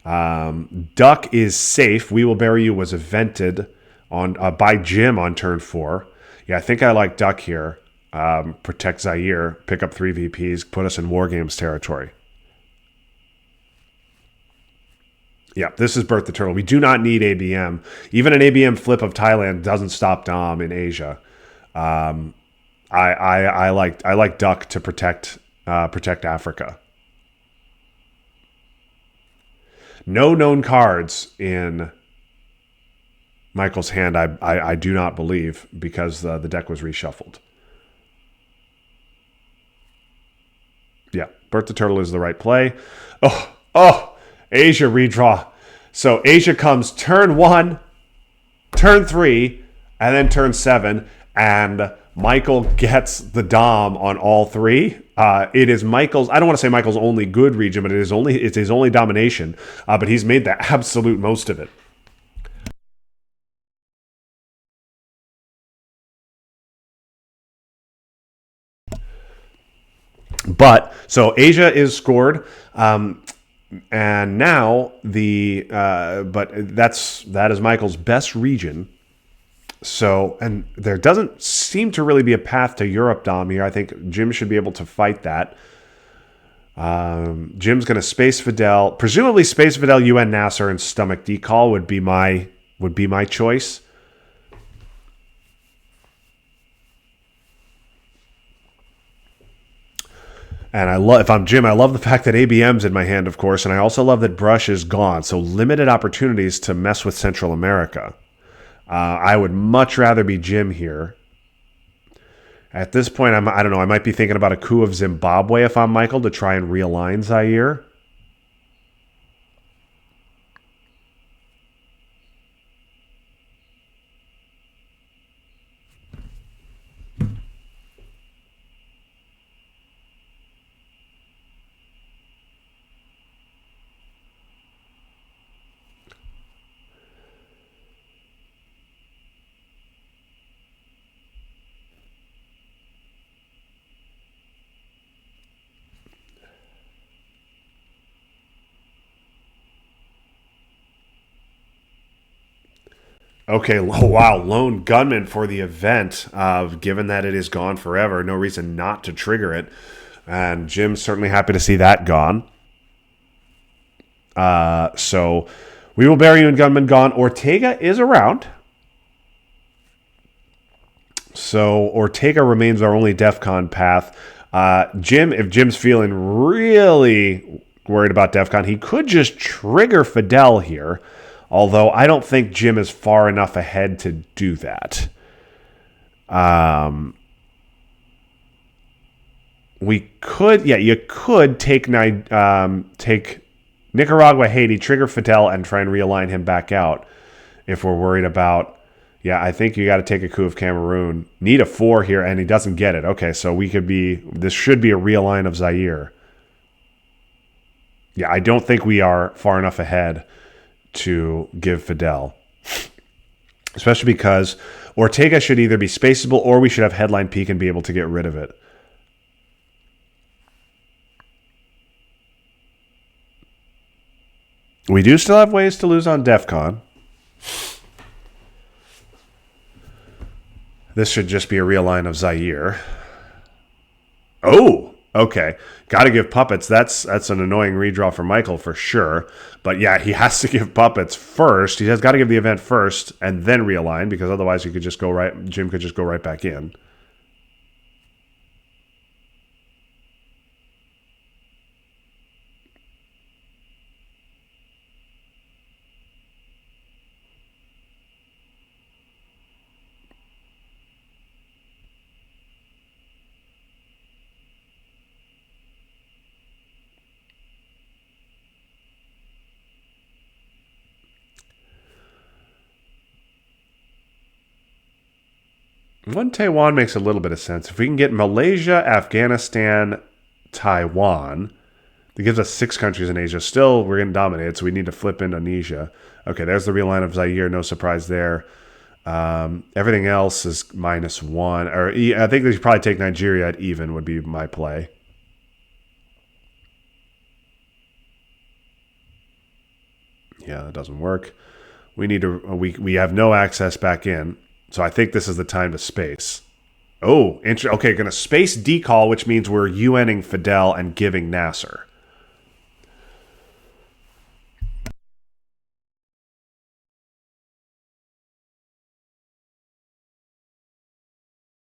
Duck is safe. We Will Bury You was evented on by Jim on turn 4. Yeah, I think I like Duck here. Protect Zaire, pick up 3 VPs, put us in War Games territory. Yeah, this is Birth the Turtle. We do not need ABM. Even an ABM flip of Thailand doesn't stop Dom in Asia. I like Duck to protect Africa. No known cards in Michael's hand, I do not believe, because the deck was reshuffled. Yeah, Birth the Turtle is the right play. Oh, Asia redraw. So Asia comes turn 1, turn 3, and then turn 7, and Michael gets the Dom on all 3. It is Michael's... I don't want to say Michael's only good region, but it's his only domination. But he's made the absolute most of it. But so Asia is scored. And now but that is Michael's best region. So, and there doesn't seem to really be a path to Europe, Dom, here. I think Jim should be able to fight that. Jim's going to space Fidel, presumably space Fidel, UN Nasser, and stomach decall would be my choice. And if I'm Jim, I love the fact that ABM's in my hand, of course, and I also love that Brush is gone. So limited opportunities to mess with Central America. I would much rather be Jim here. At this point, I don't know. I might be thinking about a coup of Zimbabwe if I'm Michael to try and realign Zaire. Okay, wow, lone gunman for the event. Given that it is gone forever, no reason not to trigger it. And Jim's certainly happy to see that gone. So we will bury you in gunman gone. Ortega is around. So Ortega remains our only DEFCON path. Jim, if Jim's feeling really worried about DEFCON, he could just trigger Fidel here. Although I don't think Jim is far enough ahead to do that. We could, yeah, you could take Nicaragua, Haiti, trigger Fidel, and try and realign him back out if we're worried about. Yeah, I think you got to take a coup of Cameroon. Need a 4 here, and he doesn't get it. Okay, so this should be a realign of Zaire. Yeah, I don't think we are far enough ahead to give Fidel. Especially because Ortega should either be spaceable or we should have headline peak and be able to get rid of it. We do still have ways to lose on DEFCON. This should just be a realign of Zaire. Oh, okay. Got to give puppets. That's an annoying redraw for Michael for sure. But yeah, he has to give puppets first. He has got to give the event first and then realign because otherwise he could just go right. Jim could just go right back in. One Taiwan makes a little bit of sense. If we can get Malaysia, Afghanistan, Taiwan, that gives us 6 countries in Asia. Still, we're getting dominated, so we need to flip Indonesia. Okay, there's the realign of Zaire. No surprise there. Everything else is -1. Or I think they should probably take Nigeria at even would be my play. Yeah, that doesn't work. We need to. We have no access back in. So I think this is the time to space. Oh, okay, going to space decall, which means we're UNing Fidel and giving Nasser.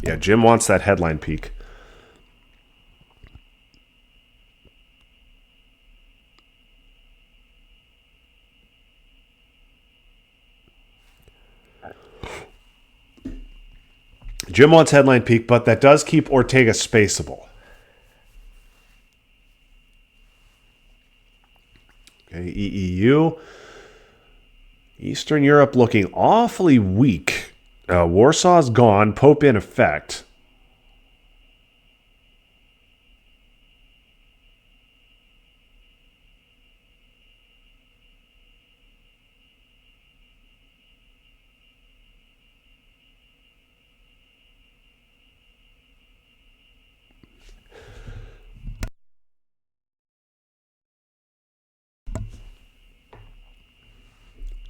Yeah, Jim wants that headline peak. Jim wants headline peak, but that does keep Ortega spaceable. Okay, EEU. Eastern Europe looking awfully weak. Warsaw's gone. Pope in effect.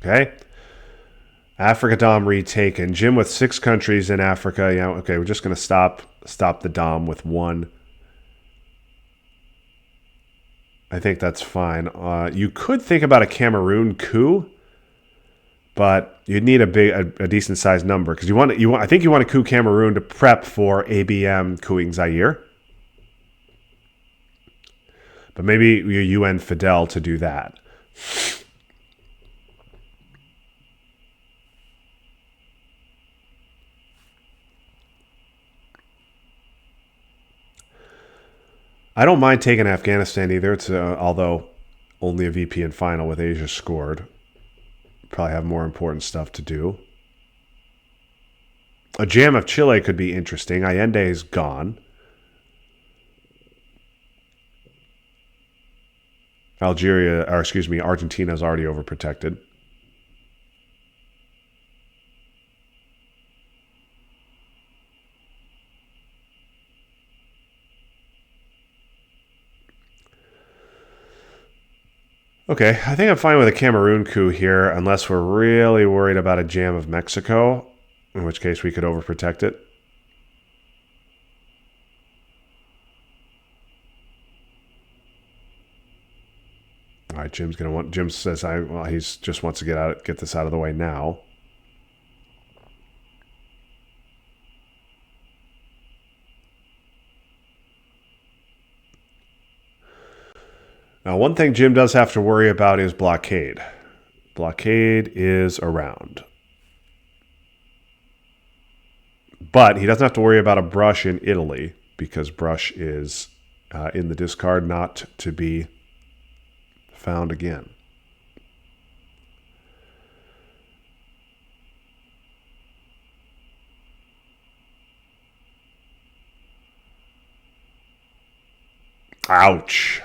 Okay. Africa Dom retaken. Jim with 6 countries in Africa. Yeah, okay, we're just going to stop the Dom with 1. I think that's fine. You could think about a Cameroon coup, but you'd need a decent sized number because I think you want to coup Cameroon to prep for ABM coupping Zaire. But maybe you UN Fidel to do that. I don't mind taking Afghanistan either. It's although only a VP in final with Asia scored. Probably have more important stuff to do. A jam of Chile could be interesting. Allende is gone. Argentina is already overprotected. Okay, I think I'm fine with a Cameroon coup here, unless we're really worried about a jam of Mexico, in which case we could overprotect it. All right, Jim says he's just wants to get this out of the way now. Now, one thing Jim does have to worry about is blockade. Blockade is around. But he doesn't have to worry about a brush in Italy because brush is in the discard, not to be found again. Ouch.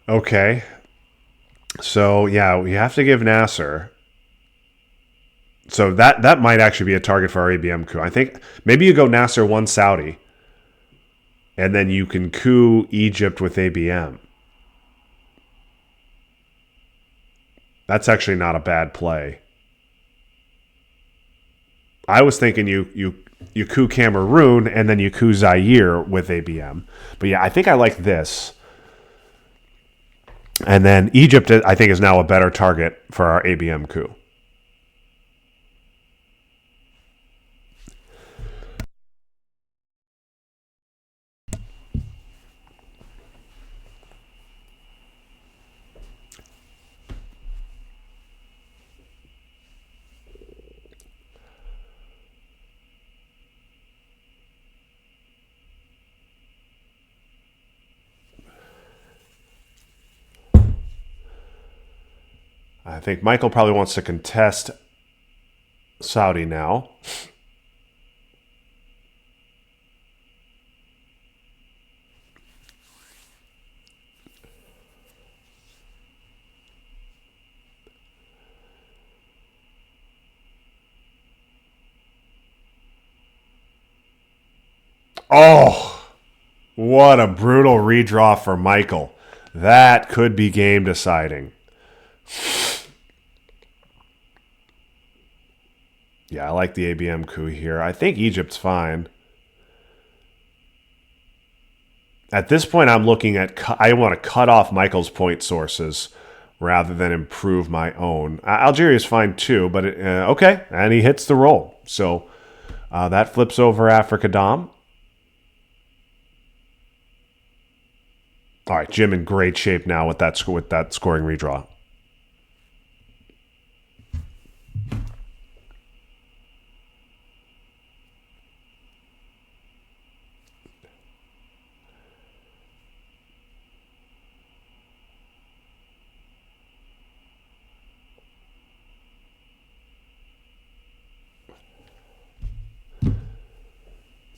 Okay. So, yeah, we have to give Nasser. So that might actually be a target for our ABM coup. I think maybe you go Nasser 1 Saudi, and then you can coup Egypt with ABM. That's actually not a bad play. I was thinking you coup Cameroon and then you coup Zaire with ABM. But yeah, I think I like this. And then Egypt, I think, is now a better target for our ABM coup. I think Michael probably wants to contest Saudi now. Oh, what a brutal redraw for Michael. That could be game deciding. Yeah, I like the ABM coup here. I think Egypt's fine. At this point, I'm looking at... I want to cut off Michael's point sources rather than improve my own. Algeria's fine too, but okay. And he hits the roll. So that flips over Africa Dom. All right, Jim in great shape now with that scoring redraw.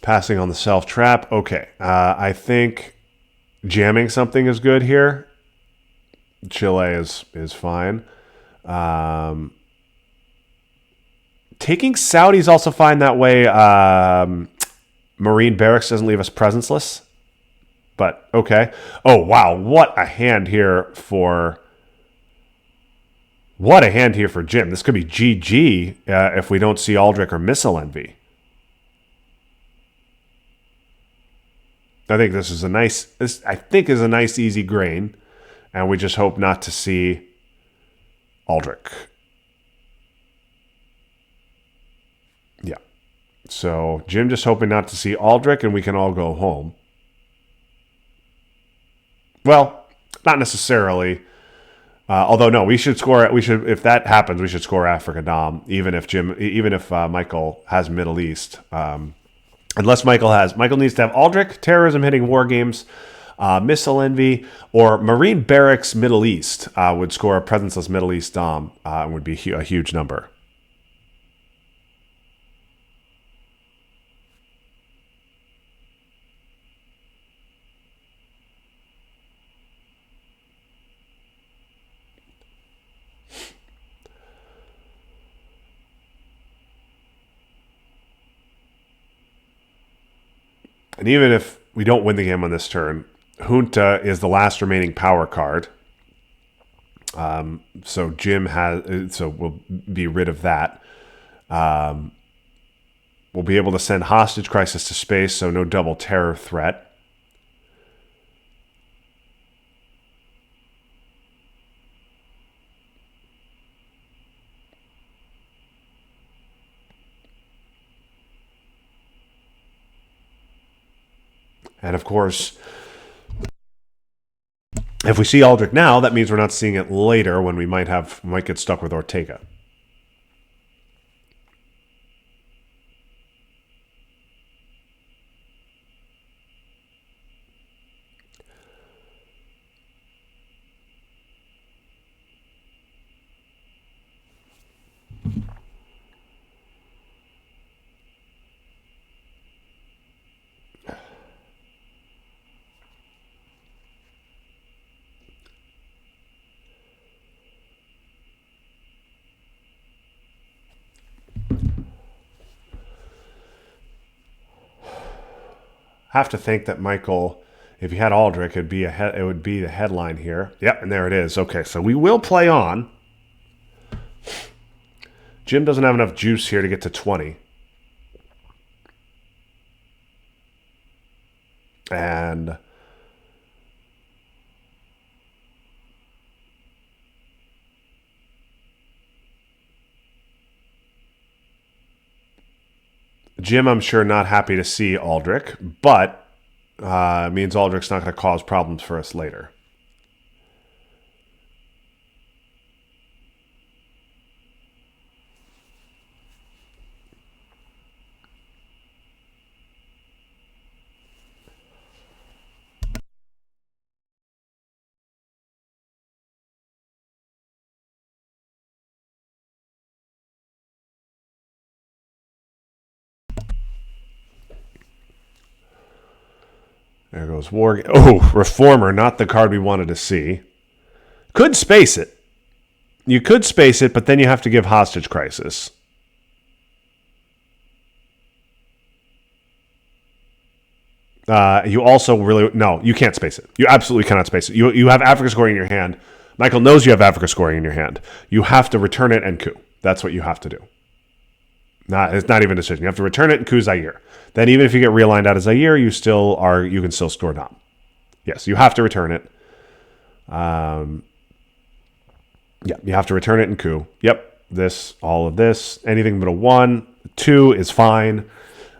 Passing on the self trap. Okay, I think jamming something is good here. Chile is fine. Taking Saudi's also fine that way. Marine Barracks doesn't leave us presenceless. But, okay. Oh, wow. What a hand here for... What a hand here for Jim. This could be GG if we don't see Aldrich or Missile Envy. I think this is a nice... This, I think, is a nice, easy grain. And we just hope not to see Aldrich. Yeah. So, Jim just hoping not to see Aldrich, and we can all go home. Well, not necessarily. Although no, we should score. We should, if that happens, we should score Africa Dom. Even if Michael has Middle East, unless Michael needs to have Aldrich, terrorism hitting war games, Missile Envy, or Marine Barracks Middle East would score a presenceless Middle East Dom. Would be a huge number. And even if we don't win the game on this turn, Junta is the last remaining power card. So Jim has, so we'll be rid of that. We'll be able to send Hostage Crisis to space, so no double terror threat. And of course, if we see Aldrich now, that means we're not seeing it later when we might get stuck with Ortega. Have to think that Michael, if he had Aldrich, it would be the headline here. Yep, and there it is. Okay, so we will play on. Jim doesn't have enough juice here to get to 20. And Jim, I'm sure, not happy to see Aldrich, but means Aldrich's not going to cause problems for us later. There goes War. Oh, Reformer, not the card we wanted to see. Could space it. You could space it, but then you have to give Hostage Crisis. You also really... No, you can't space it. You absolutely cannot space it. You have Africa scoring in your hand. Michael knows you have Africa scoring in your hand. You have to return it and coup. That's what you have to do. It's not even a decision. You have to return it and coup Zaire. Then even if you get realigned out of Zaire, you can still score Dom. Yes, you have to return it. Yeah, you have to return it and coup. Yep, all of this, anything but a 1, 2 is fine.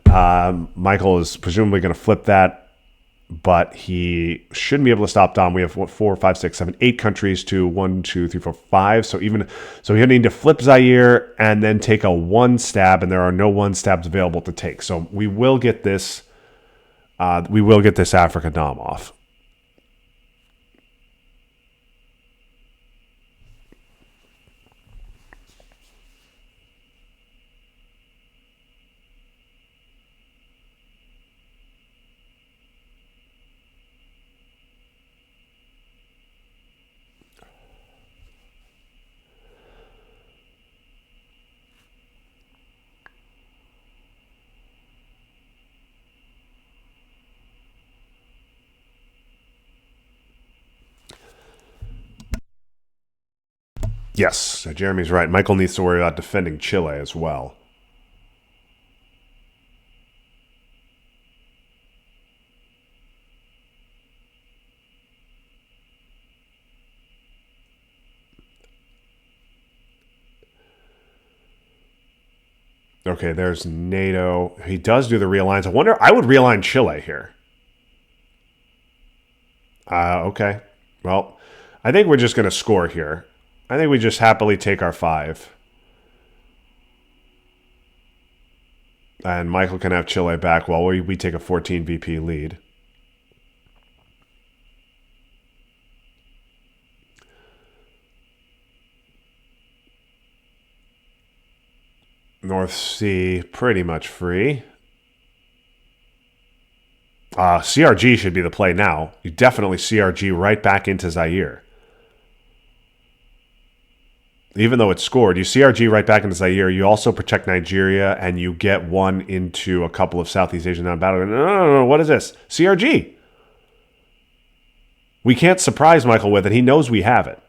Michael is presumably going to flip that, but he shouldn't be able to stop Dom. We have 4, 5, 6, 7, 8 countries to 1, 2, 3, 4, 5. So he need to flip Zaire and then take a 1 stab, and there are no 1 stabs available to take. So we will get this. We will get this Africa Dom off. Yes, Jeremy's right. Michael needs to worry about defending Chile as well. Okay, there's NATO. He does do the realigns. I would realign Chile here. Okay. Well, I think we're just going to score here. I think we just happily take our 5. And Michael can have Chile back while we take a 14 VP lead. North Sea, pretty much free. CRG should be the play now. You definitely CRG right back into Zaire. Even though it's scored, you CRG right back into Zaire. You also protect Nigeria, and you get one into a couple of Southeast Asian non-battle. No, what is this? CRG. We can't surprise Michael with it. He knows we have it.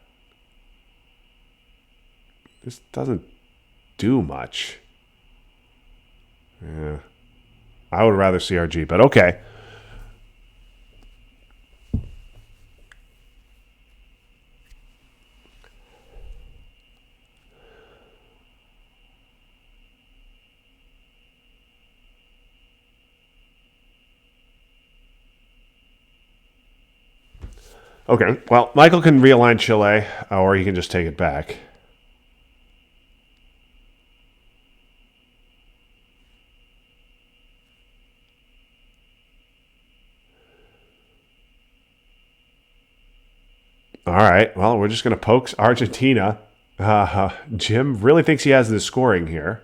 This doesn't do much. Yeah. I would rather CRG, but okay. Okay, well, Michael can realign Chile, or he can just take it back. All right, well, we're just going to poke Argentina. Jim really thinks he has the scoring here.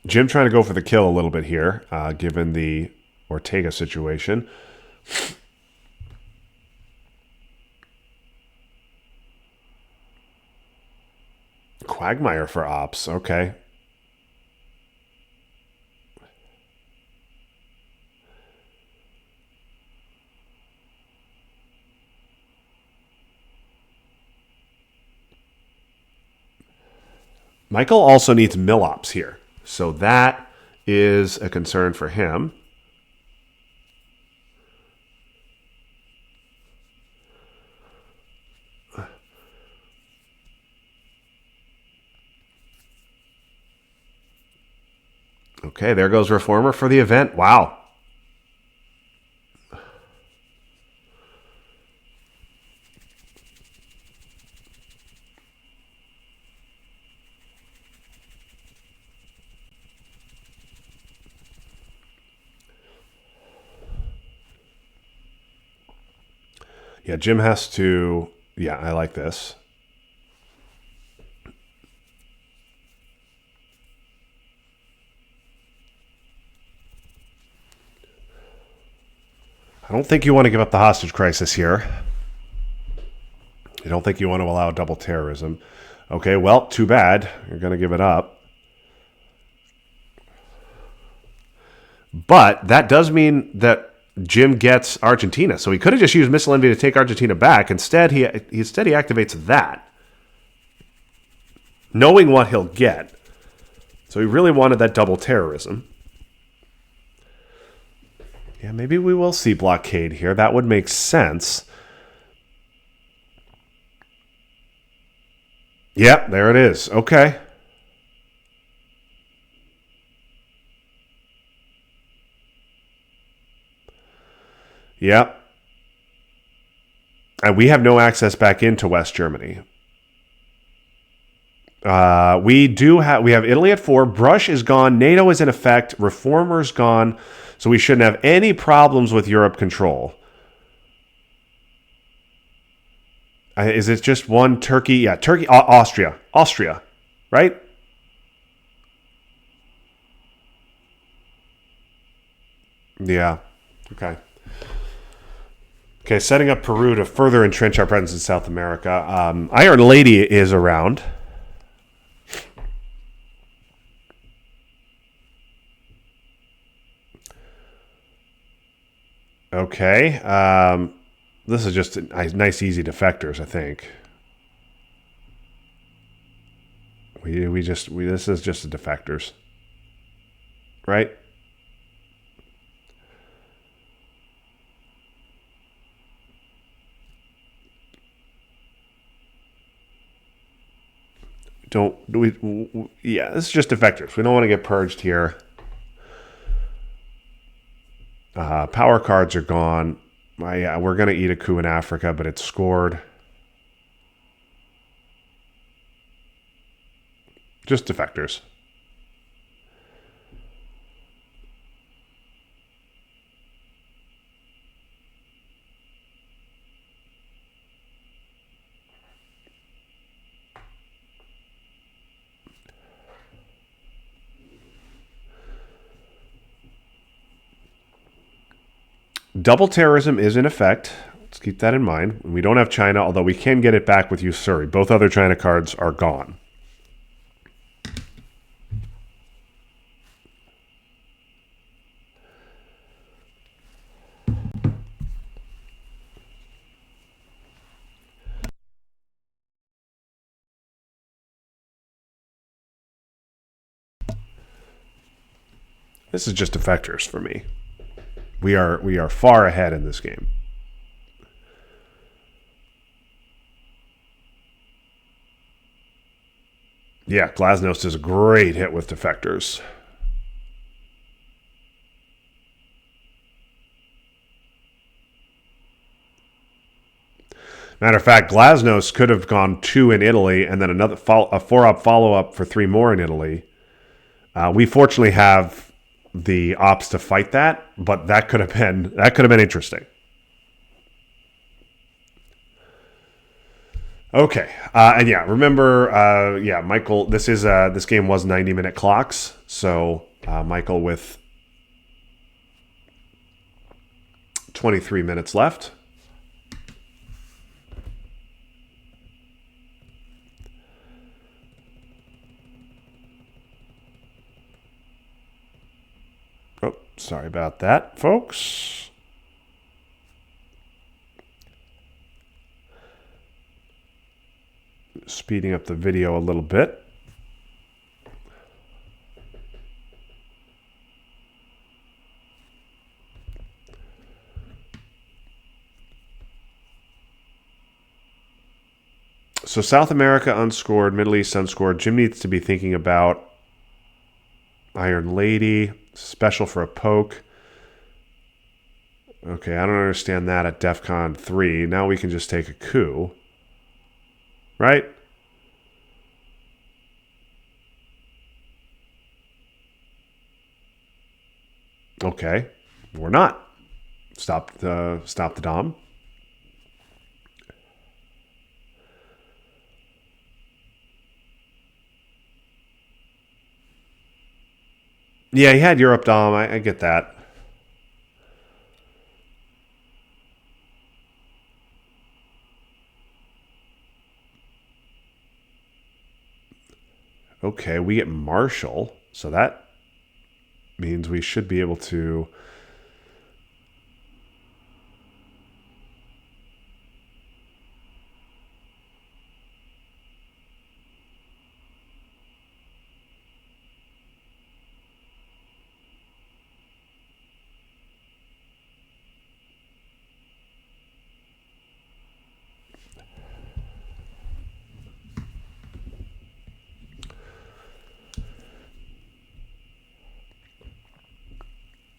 Jim trying to go for the kill a little bit here, given the Ortega situation. Quagmire for ops, okay. Michael also needs mill ops here. So that is a concern for him. Okay, there goes Reformer for the event. Wow. Yeah, Jim has to... Yeah, I like this. I don't think you want to give up the hostage crisis here. I don't think you want to allow double terrorism. Okay, well, too bad. You're going to give it up. But that does mean that Jim gets Argentina. So he could have just used Missile Envy to take Argentina back. Instead, he activates that, knowing what he'll get. So he really wanted that double terrorism. Yeah, maybe we will see blockade here. That would make sense. Yep, there it is. Okay. Yep. And we have no access back into West Germany. We have Italy at 4. Brush is gone. NATO is in effect. Reformer's gone. So we shouldn't have any problems with Europe control. Is it just one Turkey? Yeah, Turkey, Austria, right? Yeah. Okay. Okay, setting up Peru to further entrench our presence in South America. Iron Lady is around. Okay. This is just nice, easy defectors, I think. This is just the defectors, right? Yeah, this is just defectors. We don't want to get purged here. Power cards are gone. Yeah, we're going to eat a coup in Africa, but it's scored. Just defectors. Double terrorism is in effect. Let's keep that in mind. We don't have China, although we can get it back with Usuri. Both other China cards are gone. This is just defectors for me. We are far ahead in this game. Yeah, Glasnost is a great hit with defectors. Matter of fact, Glasnost could have gone 2 in Italy and then a 4-op follow-up for 3 more in Italy. We fortunately have the ops to fight that, but that could have been interesting. Okay, and yeah, remember, Michael. This game was 90-minute clocks, so Michael with 23 minutes left. Oh, sorry about that, folks. Speeding up the video a little bit. So South America unscored, Middle East unscored. Jim needs to be thinking about Iron Lady, special for a poke. Okay, I don't understand that at DEFCON 3. Now we can just take a coup. Right? Okay. We're not. Stop the Dom. Yeah, he had Europe Dom. I get that. Okay, we get Marshall. So that means we should be able to...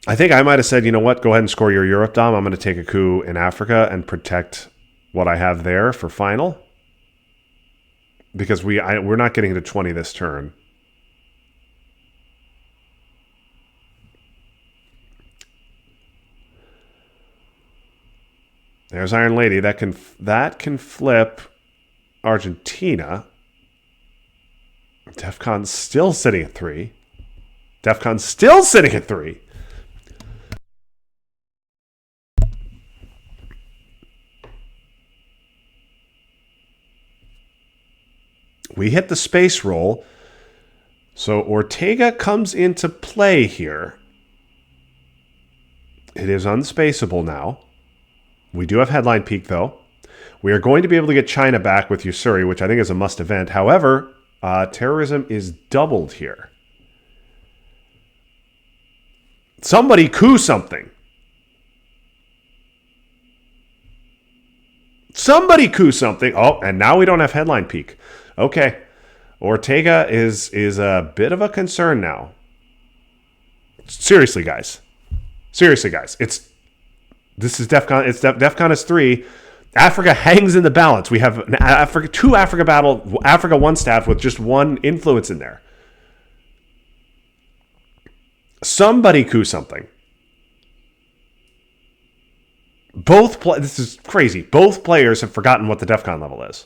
I think I might have said, you know what, go ahead and score your Europe Dom. I'm going to take a coup in Africa and protect what I have there for final. Because we're not getting to 20 this turn. There's Iron Lady. That can flip Argentina. DEFCON's still sitting at 3. DEFCON's still sitting at 3. We hit the space roll. So Ortega comes into play here. It is unspaceable now. We do have headline peak, though. We are going to be able to get China back with Usuri, which I think is a must event. However, terrorism is doubled here. Somebody coup something. Somebody coup something. Oh, and now we don't have headline peak. Okay. Ortega is a bit of a concern now. Seriously, guys. This is DEFCON. DEFCON is 3. Africa hangs in the balance. We have two Africa 1 staff with just one influence in there. Somebody coup something. This is crazy. Both players have forgotten what the DEFCON level is.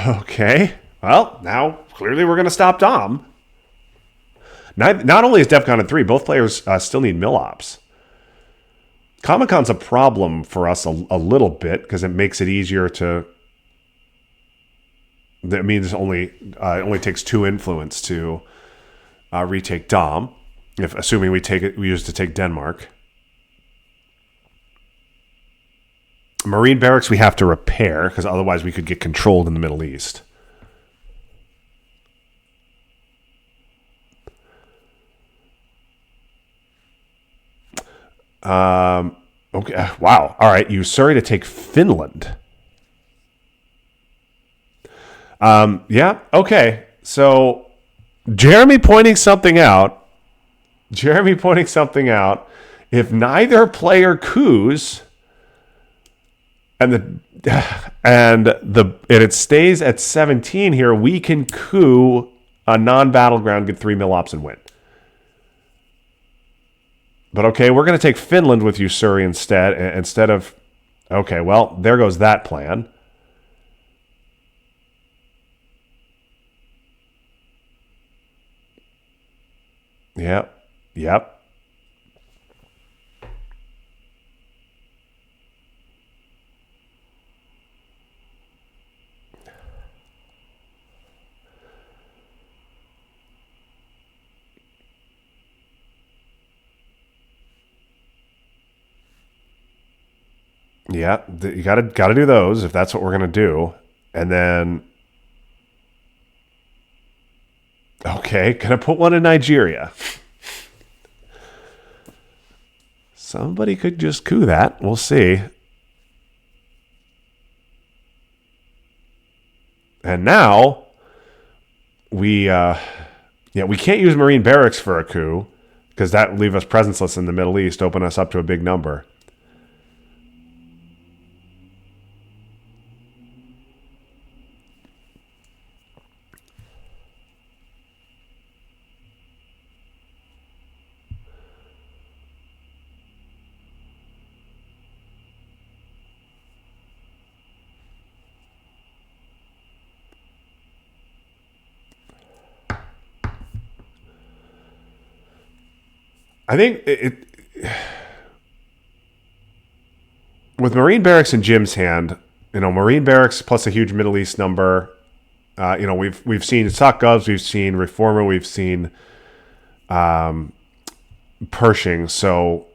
Okay. Well, now clearly we're going to stop Dom. Not only is DEFCON in 3, both players still need mill ops. Comic-Con's a problem for us a little bit because it makes it easier to. That means it only takes 2 influence to retake Dom, assuming we use to take Denmark. Marine barracks we have to repair because otherwise we could get controlled in the Middle East. Okay. Wow. All right. Usuri to take Finland. Yeah. Okay. So Jeremy pointing something out. If neither player coups, and it stays at 17 here, we can coup a non-battleground, get 3 mill ops and win. But okay, we're going to take Finland with Usuri instead of. Okay, well, there goes that plan. Yep. Yeah, you gotta do those if that's what we're gonna do, and then okay, gonna put one in Nigeria. Somebody could just coup that. We'll see. And now we can't use Marine barracks for a coup because that would leave us presenceless in the Middle East, open us up to a big number. I think with Marine barracks in Jim's hand, Marine barracks plus a huge Middle East number. We've seen SocGovs, we've seen Reformer, we've seen Pershing. So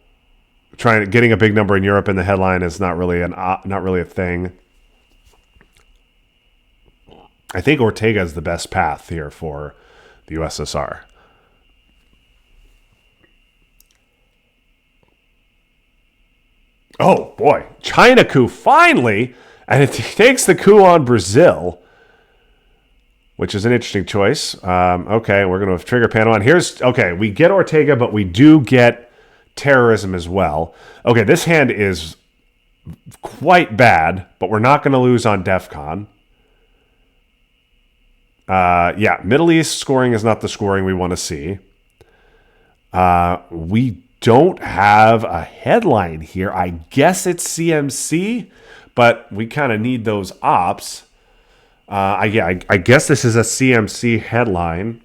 getting a big number in Europe in the headline is not really a thing. I think Ortega is the best path here for the USSR. Oh, boy. China coup, finally. And it takes the coup on Brazil, which is an interesting choice. Okay, we're going to trigger Panama. And we get Ortega, but we do get terrorism as well. Okay, this hand is quite bad, but we're not going to lose on DEFCON. Middle East scoring is not the scoring we want to see. We don't have a headline here. I guess it's CMC, but we kind of need those ops. I guess this is a CMC headline.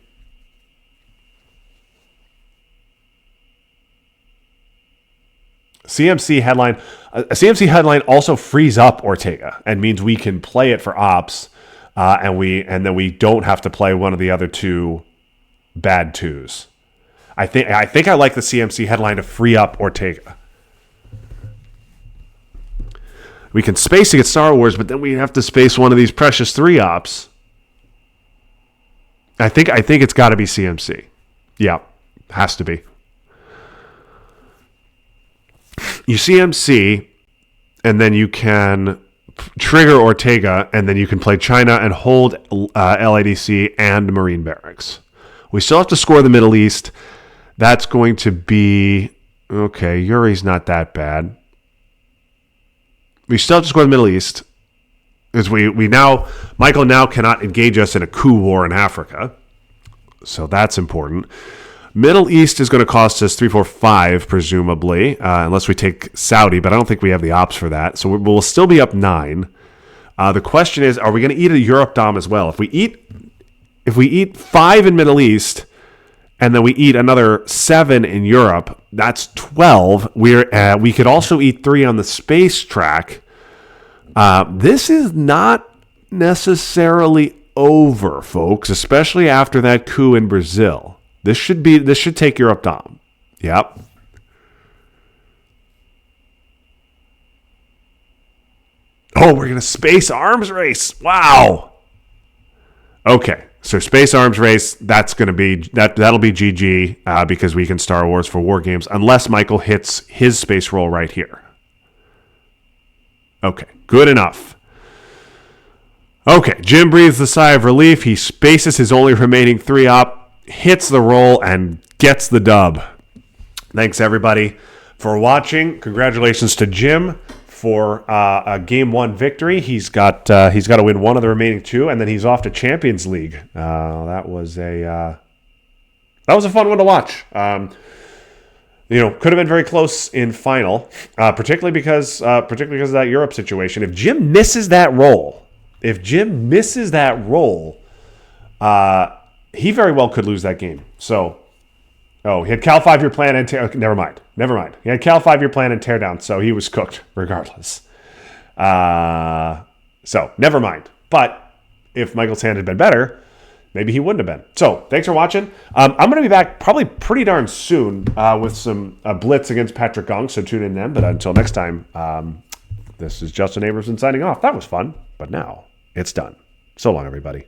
CMC headline. A CMC headline also frees up Ortega and means we can play it for ops, and then we don't have to play one of the other two bad twos. I think I like the CMC headline to free up Ortega. We can space to get Star Wars, but then we have to space one of these precious 3 ops. I think it's got to be CMC. Yeah, has to be. You CMC, and then you can trigger Ortega, and then you can play China and hold LADC and Marine Barracks. We still have to score the Middle East. That's going to be... Okay, Yuri's not that bad. We still have to score the Middle East. Because Michael now cannot engage us in a coup war in Africa. So that's important. Middle East is going to cost us 3, 4, 5, presumably, unless we take Saudi, but I don't think we have the ops for that. So we'll still be up 9. The question is, are we going to eat a Europe Dom as well? If we eat 5 in Middle East, and then we eat another 7 in Europe, that's 12. We could also eat 3 on the space track. This is not necessarily over, folks, especially after that coup in Brazil. This should take Europe Dom. Yep. Oh, we're gonna space arms race. Wow. Okay, so space arms race. That'll be GG because we can Star Wars for War Games unless Michael hits his space roll right here. Okay, good enough. Okay, Jim breathes a sigh of relief. He spaces his only remaining 3 op. Hits the roll and gets the dub. Thanks everybody for watching. Congratulations to Jim for a Game 1 victory. He's got to win one of the remaining 2, and then he's off to Champions League. That was a fun one to watch. Could have been very close in final, particularly because of that Europe situation. If Jim misses that roll, he very well could lose that game. So, he had Cal 5-year plan and never mind. He had Cal 5-year plan and teardown, so he was cooked regardless. So, never mind. But if Michael's hand had been better, maybe he wouldn't have been. So, thanks for watching. I'm going to be back probably pretty darn soon with some blitz against Patrick Gong, so tune in then. But until next time, this is Justin Abramson signing off. That was fun, but now it's done. So long, everybody.